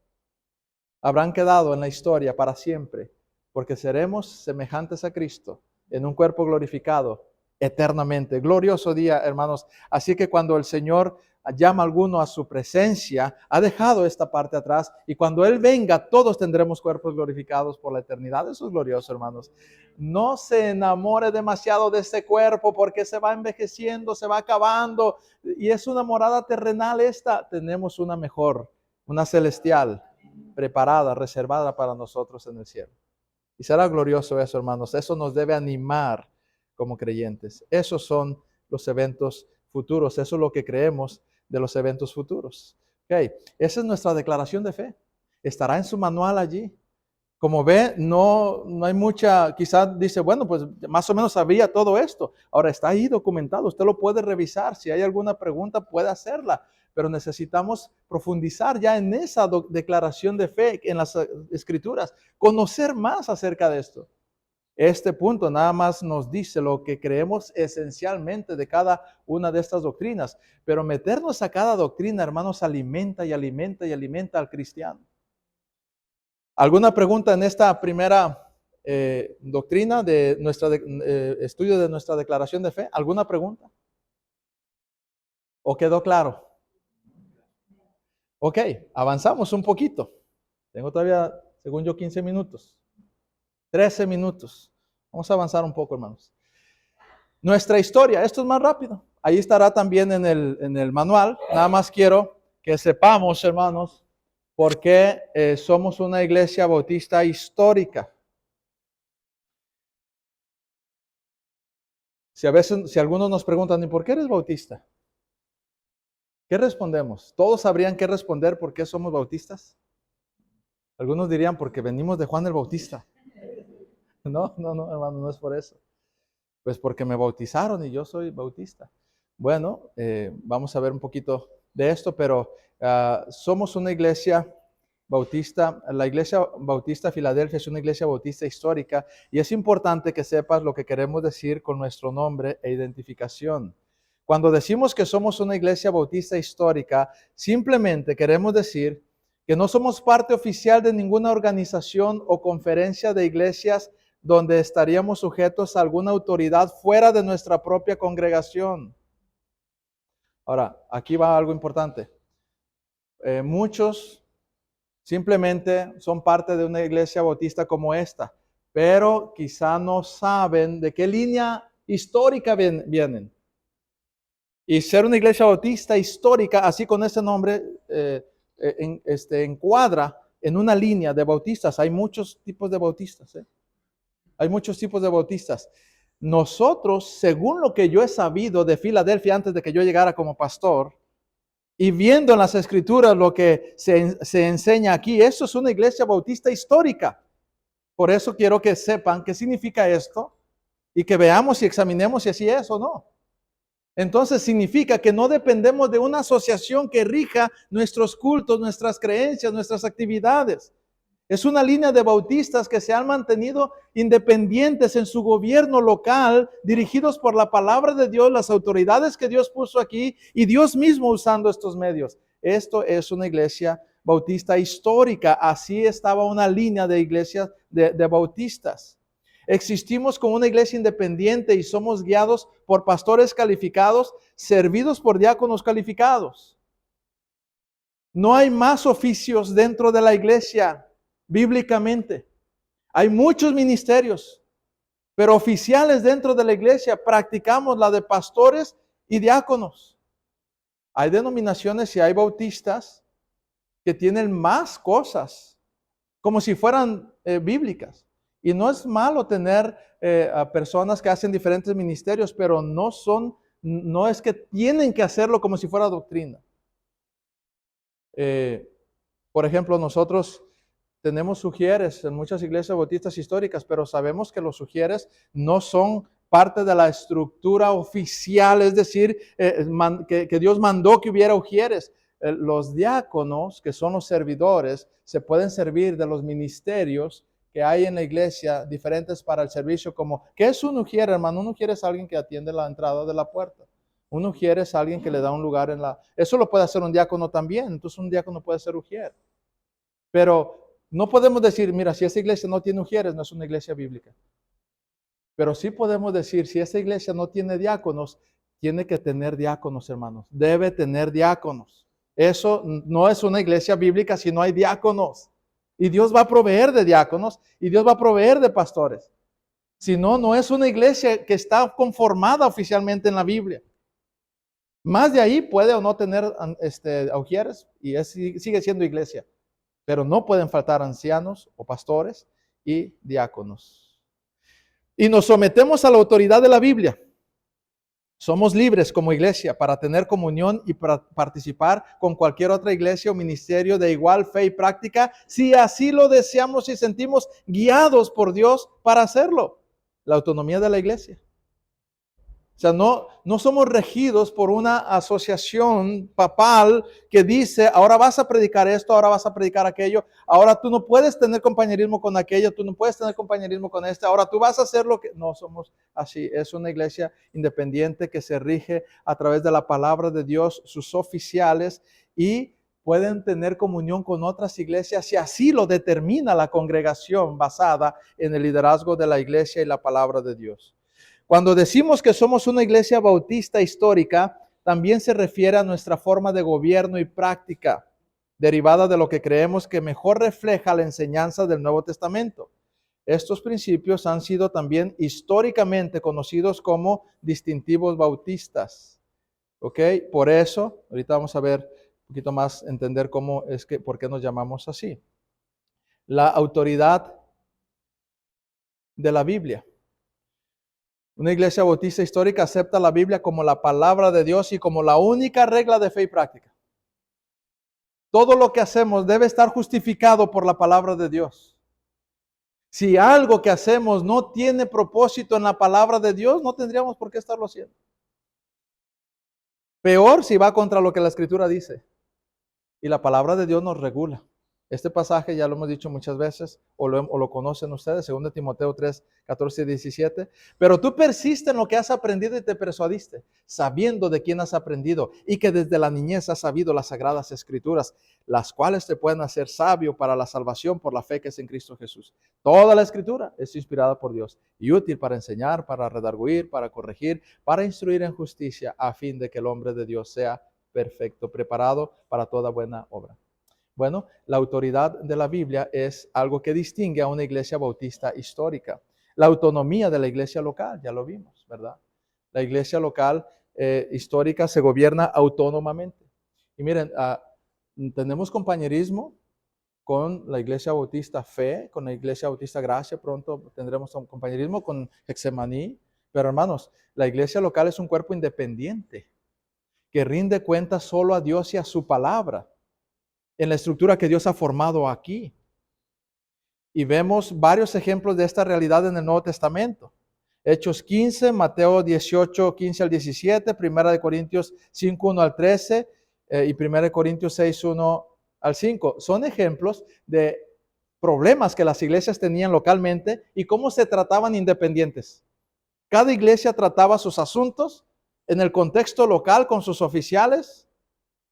habrán quedado en la historia para siempre, porque seremos semejantes a Cristo en un cuerpo glorificado eternamente. Glorioso día, hermanos. Así que cuando el Señor llama a alguno a su presencia, ha dejado esta parte atrás, y cuando Él venga, todos tendremos cuerpos glorificados por la eternidad. Eso es glorioso, hermanos. No se enamore demasiado de este cuerpo, porque se va envejeciendo, se va acabando, y es una morada terrenal esta. Tenemos una mejor, una celestial, preparada, reservada para nosotros en el cielo. Y será glorioso eso, hermanos. Eso nos debe animar como creyentes. Esos son los eventos futuros. Eso es lo que creemos de los eventos futuros. Okay. Esa es nuestra declaración de fe. Estará en su manual allí. Como ve, no hay mucha, quizás dice, bueno, pues más o menos sabía todo esto. Ahora está ahí documentado, usted lo puede revisar. Si hay alguna pregunta, puede hacerla. Pero necesitamos profundizar ya en esa declaración de fe en las Escrituras, conocer más acerca de esto. Este punto nada más nos dice lo que creemos esencialmente de cada una de estas doctrinas. Pero meternos a cada doctrina, hermanos, alimenta y alimenta y alimenta al cristiano. ¿Alguna pregunta en esta primera doctrina de nuestro estudio de nuestra declaración de fe? ¿Alguna pregunta? ¿O quedó claro? Ok, avanzamos un poquito. Tengo todavía, según yo, 15 minutos. 13 minutos. Vamos a avanzar un poco, hermanos. Nuestra historia, esto es más rápido. Ahí estará también en el manual. Nada más quiero que sepamos, hermanos, por qué somos una iglesia bautista histórica. Si algunos nos preguntan, ¿y por qué eres bautista? ¿Qué respondemos? ¿Todos sabrían qué responder por qué somos bautistas? Algunos dirían, porque venimos de Juan el Bautista. No, hermano, no es por eso. Pues porque me bautizaron y yo soy bautista. Bueno, vamos a ver un poquito de esto, pero somos una iglesia bautista. La iglesia bautista Filadelfia es una iglesia bautista histórica y es importante que sepas lo que queremos decir con nuestro nombre e identificación. Cuando decimos que somos una iglesia bautista histórica, simplemente queremos decir que no somos parte oficial de ninguna organización o conferencia de iglesias donde estaríamos sujetos a alguna autoridad fuera de nuestra propia congregación. Ahora, aquí va algo importante. Muchos simplemente son parte de una iglesia bautista como esta, pero quizá no saben de qué línea histórica vienen. Y ser una iglesia bautista histórica, así con ese nombre, encuadra en una línea de bautistas. Hay muchos tipos de bautistas. Hay muchos tipos de bautistas. Nosotros, según lo que yo he sabido de Filadelfia antes de que yo llegara como pastor, y viendo en las Escrituras lo que se enseña aquí, eso es una iglesia bautista histórica. Por eso quiero que sepan qué significa esto y que veamos y examinemos si así es o no. Entonces significa que no dependemos de una asociación que rija nuestros cultos, nuestras creencias, nuestras actividades. Es una línea de bautistas que se han mantenido independientes en su gobierno local, dirigidos por la palabra de Dios, las autoridades que Dios puso aquí y Dios mismo usando estos medios. Esto es una iglesia bautista histórica. Así estaba una línea de iglesias de bautistas. Existimos como una iglesia independiente y somos guiados por pastores calificados, servidos por diáconos calificados. No hay más oficios dentro de la iglesia. Bíblicamente, hay muchos ministerios, pero oficiales dentro de la iglesia practicamos la de pastores y diáconos. Hay denominaciones y hay bautistas que tienen más cosas, como si fueran bíblicas. Y no es malo tener a personas que hacen diferentes ministerios, pero no es que tienen que hacerlo como si fuera doctrina. Por ejemplo, nosotros tenemos sugieres en muchas iglesias bautistas históricas, pero sabemos que los sugieres no son parte de la estructura oficial, es decir, que Dios mandó que hubiera ujieres. Los diáconos, que son los servidores, se pueden servir de los ministerios que hay en la iglesia, diferentes para el servicio, como, ¿qué es un ujier, hermano? Un ujier es alguien que atiende la entrada de la puerta. Un ujier es alguien que le da un lugar en la... Eso lo puede hacer un diácono también, entonces un diácono puede ser ujier. Pero no podemos decir, mira, si esa iglesia no tiene ujieres, no es una iglesia bíblica. Pero sí podemos decir, si esa iglesia no tiene diáconos, tiene que tener diáconos, hermanos. Debe tener diáconos. Eso no es una iglesia bíblica si no hay diáconos. Y Dios va a proveer de diáconos y Dios va a proveer de pastores. Si no, no es una iglesia que está conformada oficialmente en la Biblia. Más de ahí puede o no tener ujieres y sigue siendo iglesia. Pero no pueden faltar ancianos o pastores y diáconos. y nos sometemos a la autoridad de la Biblia. Somos libres como iglesia para tener comunión y para participar con cualquier otra iglesia o ministerio de igual fe y práctica, si así lo deseamos y sentimos guiados por Dios para hacerlo. La autonomía de la iglesia. O sea, no somos regidos por una asociación papal que dice, ahora vas a predicar esto, ahora vas a predicar aquello, ahora tú no puedes tener compañerismo con aquello, tú no puedes tener compañerismo con este, ahora tú vas a hacer lo que... No somos así, es una iglesia independiente que se rige a través de la palabra de Dios, sus oficiales, y pueden tener comunión con otras iglesias si así lo determina la congregación basada en el liderazgo de la iglesia y la palabra de Dios. Cuando decimos que somos una iglesia bautista histórica, también se refiere a nuestra forma de gobierno y práctica, derivada de lo que creemos que mejor refleja la enseñanza del Nuevo Testamento. Estos principios han sido también históricamente conocidos como distintivos bautistas. ¿Ok? Por eso, ahorita vamos a ver un poquito más, entender cómo es que, por qué nos llamamos así. La autoridad de la Biblia. Una iglesia bautista histórica acepta la Biblia como la palabra de Dios y como la única regla de fe y práctica. Todo lo que hacemos debe estar justificado por la palabra de Dios. Si algo que hacemos no tiene propósito en la palabra de Dios, no tendríamos por qué estarlo haciendo. Peor si va contra lo que la Escritura dice. Y la palabra de Dios nos regula. Este pasaje ya lo hemos dicho muchas veces, o lo conocen ustedes, 2 Timoteo 3, 14 y 17. Pero tú persiste en lo que has aprendido y te persuadiste, sabiendo de quién has aprendido y que desde la niñez has sabido las sagradas escrituras, las cuales te pueden hacer sabio para la salvación por la fe que es en Cristo Jesús. Toda la escritura es inspirada por Dios y útil para enseñar, para redarguir, para corregir, para instruir en justicia, a fin de que el hombre de Dios sea perfecto, preparado para toda buena obra. Bueno, la autoridad de la Biblia es algo que distingue a una iglesia bautista histórica. La autonomía de la iglesia local, ya lo vimos, ¿verdad? La iglesia local histórica se gobierna autónomamente. Y miren, tenemos compañerismo con la iglesia bautista Fe, con la iglesia bautista Gracia, pronto tendremos un compañerismo con Hexemaní, pero hermanos, la iglesia local es un cuerpo independiente que rinde cuentas solo a Dios y a su palabra, en la estructura que Dios ha formado aquí. Y vemos varios ejemplos de esta realidad en el Nuevo Testamento. Hechos 15, Mateo 18, 15 al 17, 1 Corintios 5, 1 al 13 y 1 Corintios 6, 1 al 5. Son ejemplos de problemas que las iglesias tenían localmente y cómo se trataban independientes. Cada iglesia trataba sus asuntos en el contexto local con sus oficiales,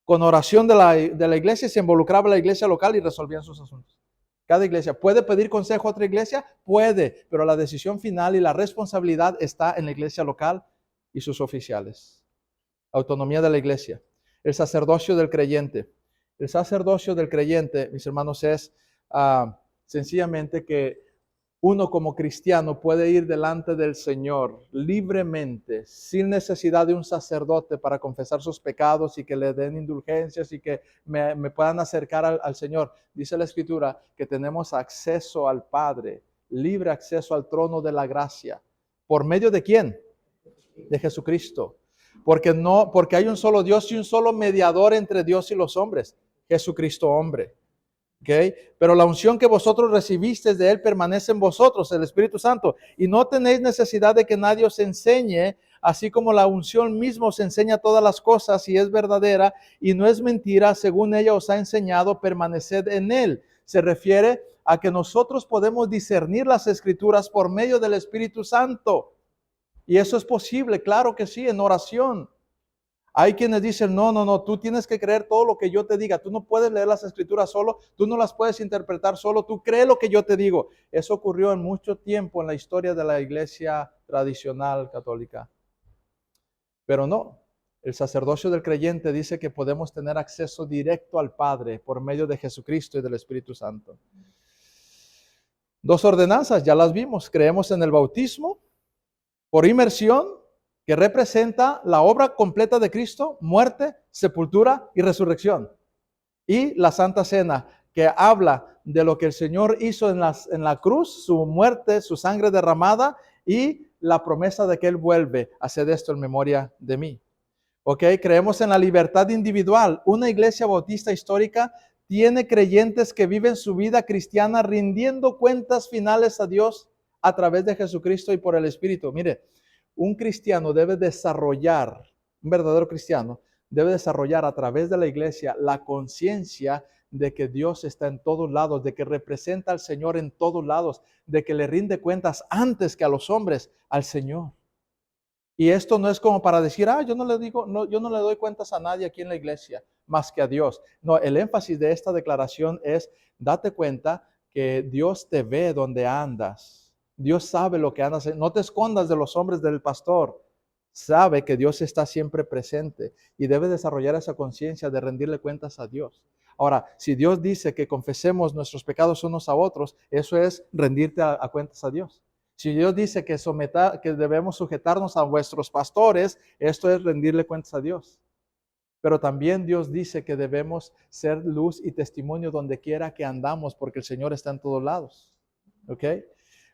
con oración de la iglesia, se involucraba la iglesia local y resolvían sus asuntos. Cada iglesia puede pedir consejo a otra iglesia, puede, pero la decisión final y la responsabilidad está en la iglesia local y sus oficiales. Autonomía de la iglesia. El sacerdocio del creyente. El sacerdocio del creyente, mis hermanos, es sencillamente que uno como cristiano puede ir delante del Señor libremente, sin necesidad de un sacerdote para confesar sus pecados y que le den indulgencias y que me puedan acercar al Señor. Dice la Escritura que tenemos acceso al Padre, libre acceso al trono de la gracia. ¿Por medio de quién? De Jesucristo. Porque hay un solo Dios y un solo mediador entre Dios y los hombres, Jesucristo hombre. Okay. Pero la unción que vosotros recibisteis de Él permanece en vosotros, el Espíritu Santo, y no tenéis necesidad de que nadie os enseñe, así como la unción misma os enseña todas las cosas y es verdadera y no es mentira, según ella os ha enseñado, permaneced en Él. Se refiere a que nosotros podemos discernir las Escrituras por medio del Espíritu Santo, y eso es posible, claro que sí, en oración. Hay quienes dicen, no, tú tienes que creer todo lo que yo te diga. Tú no puedes leer las escrituras solo, tú no las puedes interpretar solo, tú crees lo que yo te digo. Eso ocurrió en mucho tiempo en la historia de la iglesia tradicional católica. Pero no, el sacerdocio del creyente dice que podemos tener acceso directo al Padre por medio de Jesucristo y del Espíritu Santo. 2 ordenanzas, ya las vimos. Creemos en el bautismo por inmersión, que representa la obra completa de Cristo, muerte, sepultura y resurrección. Y la Santa Cena, que habla de lo que el Señor hizo en la cruz, su muerte, su sangre derramada, y la promesa de que Él vuelve a hacer esto en memoria de mí. ¿Ok? Creemos en la libertad individual. Una iglesia bautista histórica tiene creyentes que viven su vida cristiana rindiendo cuentas finales a Dios a través de Jesucristo y por el Espíritu. Mire, un cristiano debe desarrollar, un verdadero cristiano debe desarrollar a través de la iglesia la conciencia de que Dios está en todos lados, de que representa al Señor en todos lados, de que le rinde cuentas antes que a los hombres al Señor. Y esto no es como para decir, yo no le digo, no, yo no le doy cuentas a nadie aquí en la iglesia, más que a Dios. No, el énfasis de esta declaración es, date cuenta que Dios te ve donde andas. Dios sabe lo que andas. No te escondas de los hombres del pastor. Sabe que Dios está siempre presente y debe desarrollar esa conciencia de rendirle cuentas a Dios. Ahora, si Dios dice que confesemos nuestros pecados unos a otros, eso es rendirte a cuentas a Dios. Si Dios dice que debemos sujetarnos a vuestros pastores, esto es rendirle cuentas a Dios. Pero también Dios dice que debemos ser luz y testimonio donde quiera que andamos, porque el Señor está en todos lados. ¿Ok?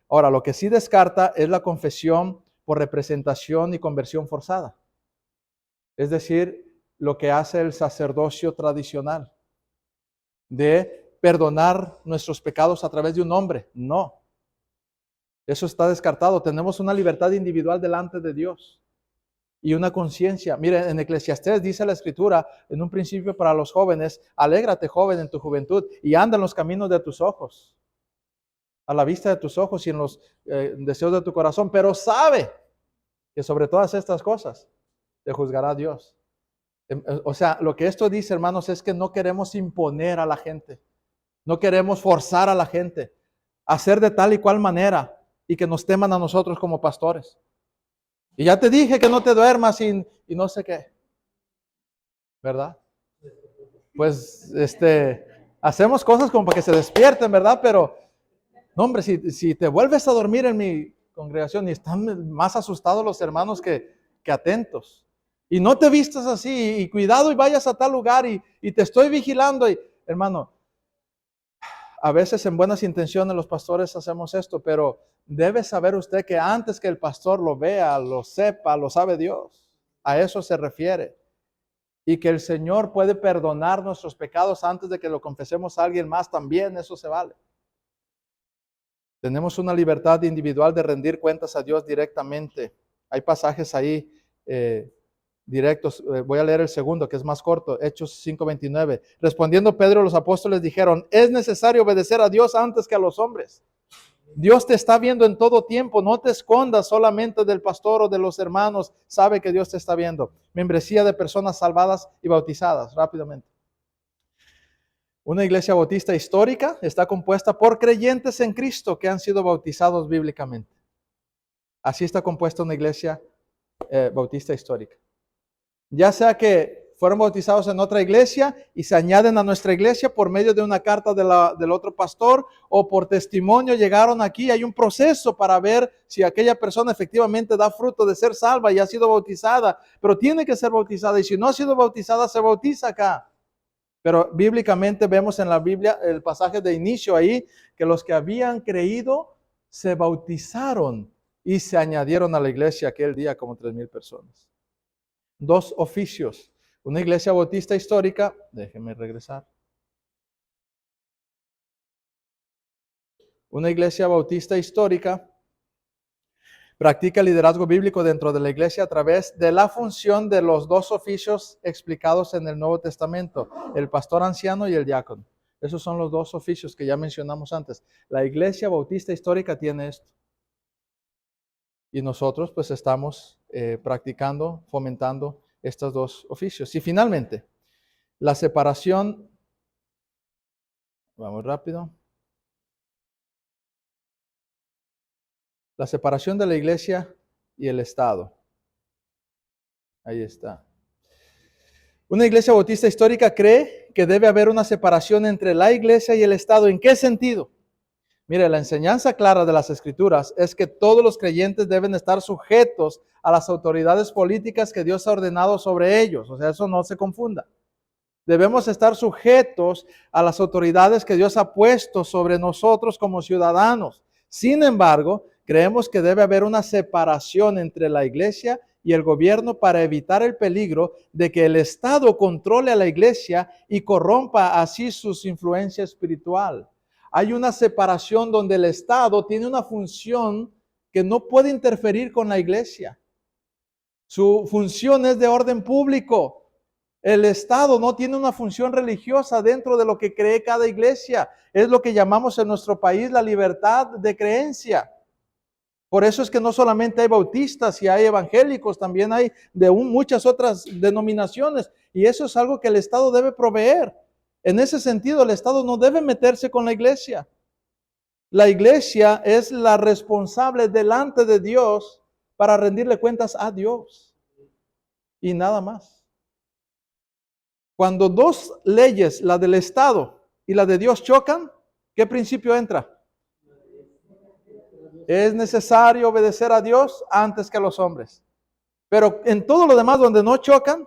Ahora, lo que sí descarta es la confesión por representación y conversión forzada. Es decir, lo que hace el sacerdocio tradicional, de perdonar nuestros pecados a través de un hombre. No. Eso está descartado. Tenemos una libertad individual delante de Dios y una conciencia. Mire, en Eclesiastés dice la Escritura, en un principio para los jóvenes, alégrate joven en tu juventud y anda en los caminos de tus ojos, a la vista de tus ojos y en los deseos de tu corazón, pero sabe que sobre todas estas cosas te juzgará Dios. O sea, lo que esto dice, hermanos, es que no queremos imponer a la gente, no queremos forzar a la gente a hacer de tal y cual manera y que nos teman a nosotros como pastores. Y ya te dije que no te duermas y no sé qué, ¿verdad? Pues hacemos cosas como para que se despierten, ¿verdad? Pero, no, hombre, si te vuelves a dormir en mi congregación y están más asustados los hermanos que atentos. Y no te vistas así, y cuidado y vayas a tal lugar y te estoy vigilando. Y, hermano, a veces en buenas intenciones los pastores hacemos esto, pero debe saber usted que antes que el pastor lo vea, lo sepa, lo sabe Dios. A eso se refiere. Y que el Señor puede perdonar nuestros pecados antes de que lo confesemos a alguien más también, eso se vale. Tenemos una libertad individual de rendir cuentas a Dios directamente. Hay pasajes ahí directos. Voy a leer el segundo, que es más corto, Hechos 5:29. Respondiendo Pedro, los apóstoles dijeron, es necesario obedecer a Dios antes que a los hombres. Dios te está viendo en todo tiempo, no te escondas solamente del pastor o de los hermanos, sabe que Dios te está viendo. Membresía de personas salvadas y bautizadas, rápidamente. Una iglesia bautista histórica está compuesta por creyentes en Cristo que han sido bautizados bíblicamente. Así está compuesta una iglesia bautista histórica. Ya sea que fueron bautizados en otra iglesia y se añaden a nuestra iglesia por medio de una carta del otro pastor o por testimonio llegaron aquí. Hay un proceso para ver si aquella persona efectivamente da fruto de ser salva y ha sido bautizada, pero tiene que ser bautizada y si no ha sido bautizada se bautiza acá. Pero bíblicamente vemos en la Biblia el pasaje de inicio ahí que los que habían creído se bautizaron y se añadieron a la iglesia aquel día como 3,000 personas. 2 oficios. Una iglesia bautista histórica, déjenme regresar. Una iglesia bautista histórica practica el liderazgo bíblico dentro de la iglesia a través de la función de los 2 oficios explicados en el Nuevo Testamento, el pastor anciano y el diácono. Esos son los 2 oficios que ya mencionamos antes. La iglesia bautista histórica tiene esto. Y nosotros pues estamos practicando, fomentando estos 2 oficios. Y finalmente, la separación, vamos rápido. La separación de la iglesia y el Estado. Ahí está. Una iglesia bautista histórica cree que debe haber una separación entre la iglesia y el Estado. ¿En qué sentido? Mire, la enseñanza clara de las Escrituras es que todos los creyentes deben estar sujetos a las autoridades políticas que Dios ha ordenado sobre ellos. O sea, eso no se confunda. Debemos estar sujetos a las autoridades que Dios ha puesto sobre nosotros como ciudadanos. Sin embargo, Creemos que debe haber una separación entre la iglesia y el gobierno para evitar el peligro de que el Estado controle a la iglesia y corrompa así su influencia espiritual. Hay una separación donde el Estado tiene una función que no puede interferir con la iglesia. Su función es de orden público. El Estado no tiene una función religiosa dentro de lo que cree cada iglesia. Es lo que llamamos en nuestro país la libertad de creencia. Por eso es que no solamente hay bautistas y hay evangélicos, también hay de muchas otras denominaciones. Y eso es algo que el Estado debe proveer. En ese sentido, el Estado no debe meterse con la iglesia. La iglesia es la responsable delante de Dios para rendirle cuentas a Dios. Y nada más. Cuando dos leyes, la del Estado y la de Dios, chocan, ¿qué principio entra? Es necesario obedecer a Dios antes que a los hombres. Pero en todo lo demás donde no chocan,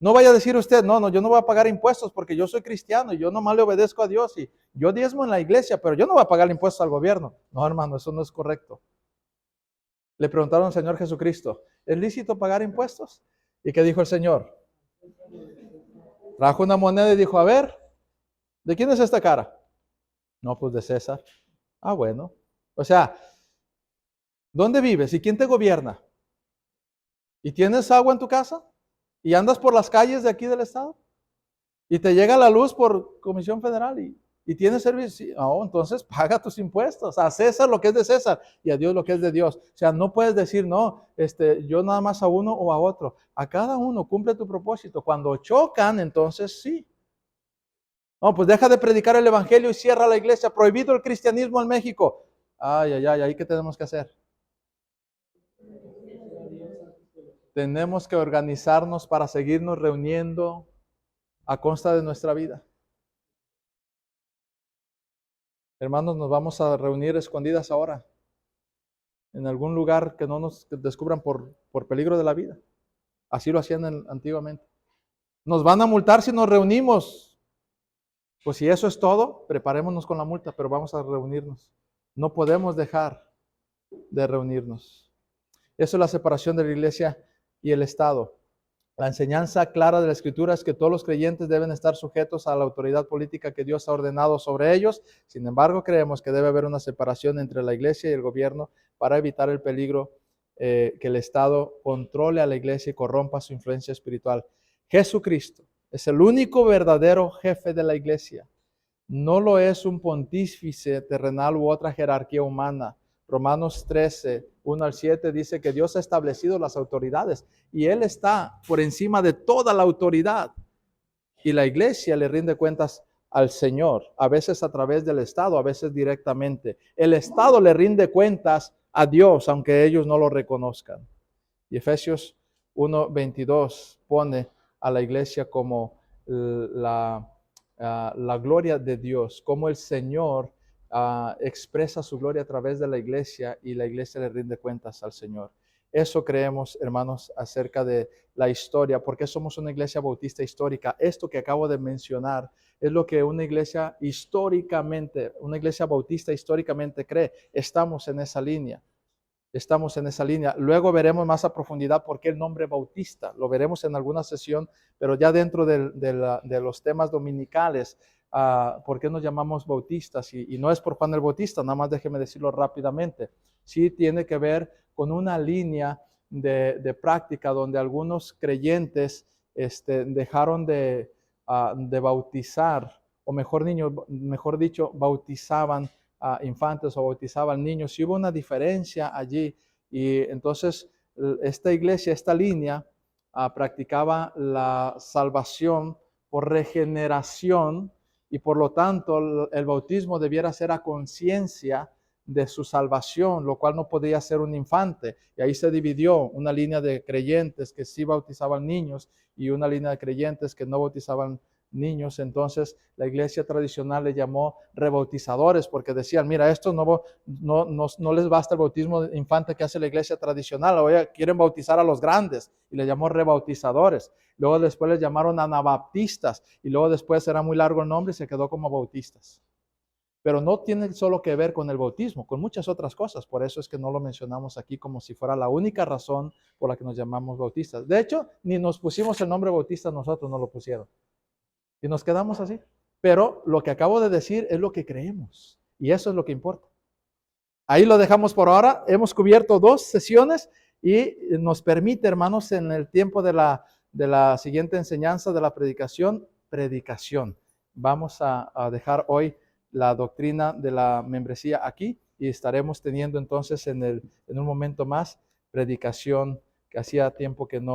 no vaya a decir usted, no, yo no voy a pagar impuestos porque yo soy cristiano y yo nomás le obedezco a Dios y yo diezmo en la iglesia, pero yo no voy a pagar impuestos al gobierno. No, hermano, eso no es correcto. Le preguntaron al Señor Jesucristo, ¿es lícito pagar impuestos? ¿Y qué dijo el Señor? Trajo una moneda y dijo, a ver, ¿de quién es esta cara? No, pues de César. Ah, bueno. O sea, ¿dónde vives y quién te gobierna? ¿Y tienes agua en tu casa? ¿Y andas por las calles de aquí del estado? ¿Y te llega la luz por Comisión Federal? ¿Y tienes servicio? No, entonces paga tus impuestos. A César lo que es de César y a Dios lo que es de Dios. O sea, no puedes decir, no, yo nada más a uno o a otro. A cada uno cumple tu propósito. Cuando chocan, entonces sí. No, pues deja de predicar el evangelio y cierra la iglesia. Prohibido el cristianismo en México. Ay, ¿ahí qué tenemos que hacer? Tenemos que organizarnos para seguirnos reuniendo a consta de nuestra vida. Hermanos, nos vamos a reunir escondidas ahora, en algún lugar que no nos descubran por peligro de la vida. Así lo hacían antiguamente. Nos van a multar si nos reunimos. Pues si eso es todo, preparémonos con la multa, pero vamos a reunirnos. No podemos dejar de reunirnos. Eso es la separación de la iglesia y el Estado. La enseñanza clara de la Escritura es que todos los creyentes deben estar sujetos a la autoridad política que Dios ha ordenado sobre ellos. Sin embargo, creemos que debe haber una separación entre la iglesia y el gobierno para evitar el peligro que el Estado controle a la iglesia y corrompa su influencia espiritual. Jesucristo es el único verdadero jefe de la iglesia. No lo es un pontífice terrenal u otra jerarquía humana. Romanos 13, 1 al 7 dice que Dios ha establecido las autoridades y Él está por encima de toda la autoridad. Y la iglesia le rinde cuentas al Señor, a veces a través del Estado, a veces directamente. El Estado le rinde cuentas a Dios, aunque ellos no lo reconozcan. Y Efesios 1:22 pone a la iglesia como la gloria de Dios, como el Señor expresa su gloria a través de la iglesia y la iglesia le rinde cuentas al Señor. Eso creemos, hermanos, acerca de la historia, porque somos una iglesia bautista histórica. Esto que acabo de mencionar es lo que una iglesia históricamente, una iglesia bautista históricamente cree. Estamos en esa línea. Estamos en esa línea. Luego veremos más a profundidad por qué el nombre bautista. Lo veremos en alguna sesión, pero ya dentro de los temas dominicales, por qué nos llamamos bautistas. Y no es por Juan el Bautista, nada más déjeme decirlo rápidamente. Sí tiene que ver con una línea de práctica donde algunos creyentes dejaron de bautizar, o mejor dicho, bautizaban infantes o bautizaban niños, y hubo una diferencia allí, y entonces esta iglesia, esta línea, practicaba la salvación por regeneración, y por lo tanto el bautismo debiera ser a conciencia de su salvación, lo cual no podía ser un infante, y ahí se dividió una línea de creyentes que sí bautizaban niños y una línea de creyentes que no bautizaban niños. Entonces la iglesia tradicional le llamó rebautizadores, porque decían, mira, estos no les basta el bautismo infante que hace la iglesia tradicional, ahora quieren bautizar a los grandes, y le llamó rebautizadores. Luego después les llamaron anabaptistas, y luego después era muy largo el nombre y se quedó como bautistas. pero no tiene solo que ver con el bautismo, con muchas otras cosas. Por eso es que no lo mencionamos aquí como si fuera la única razón por la que nos llamamos bautistas. De hecho, ni nos pusimos el nombre bautista nosotros, no lo pusieron. Y nos quedamos así. Pero lo que acabo de decir es lo que creemos. Y eso es lo que importa. Ahí lo dejamos por ahora. Hemos cubierto 2 sesiones y nos permite, hermanos, en el tiempo de la siguiente enseñanza de la predicación. Vamos a dejar hoy la doctrina de la membresía aquí y estaremos teniendo entonces en un momento más predicación, que hacía tiempo que no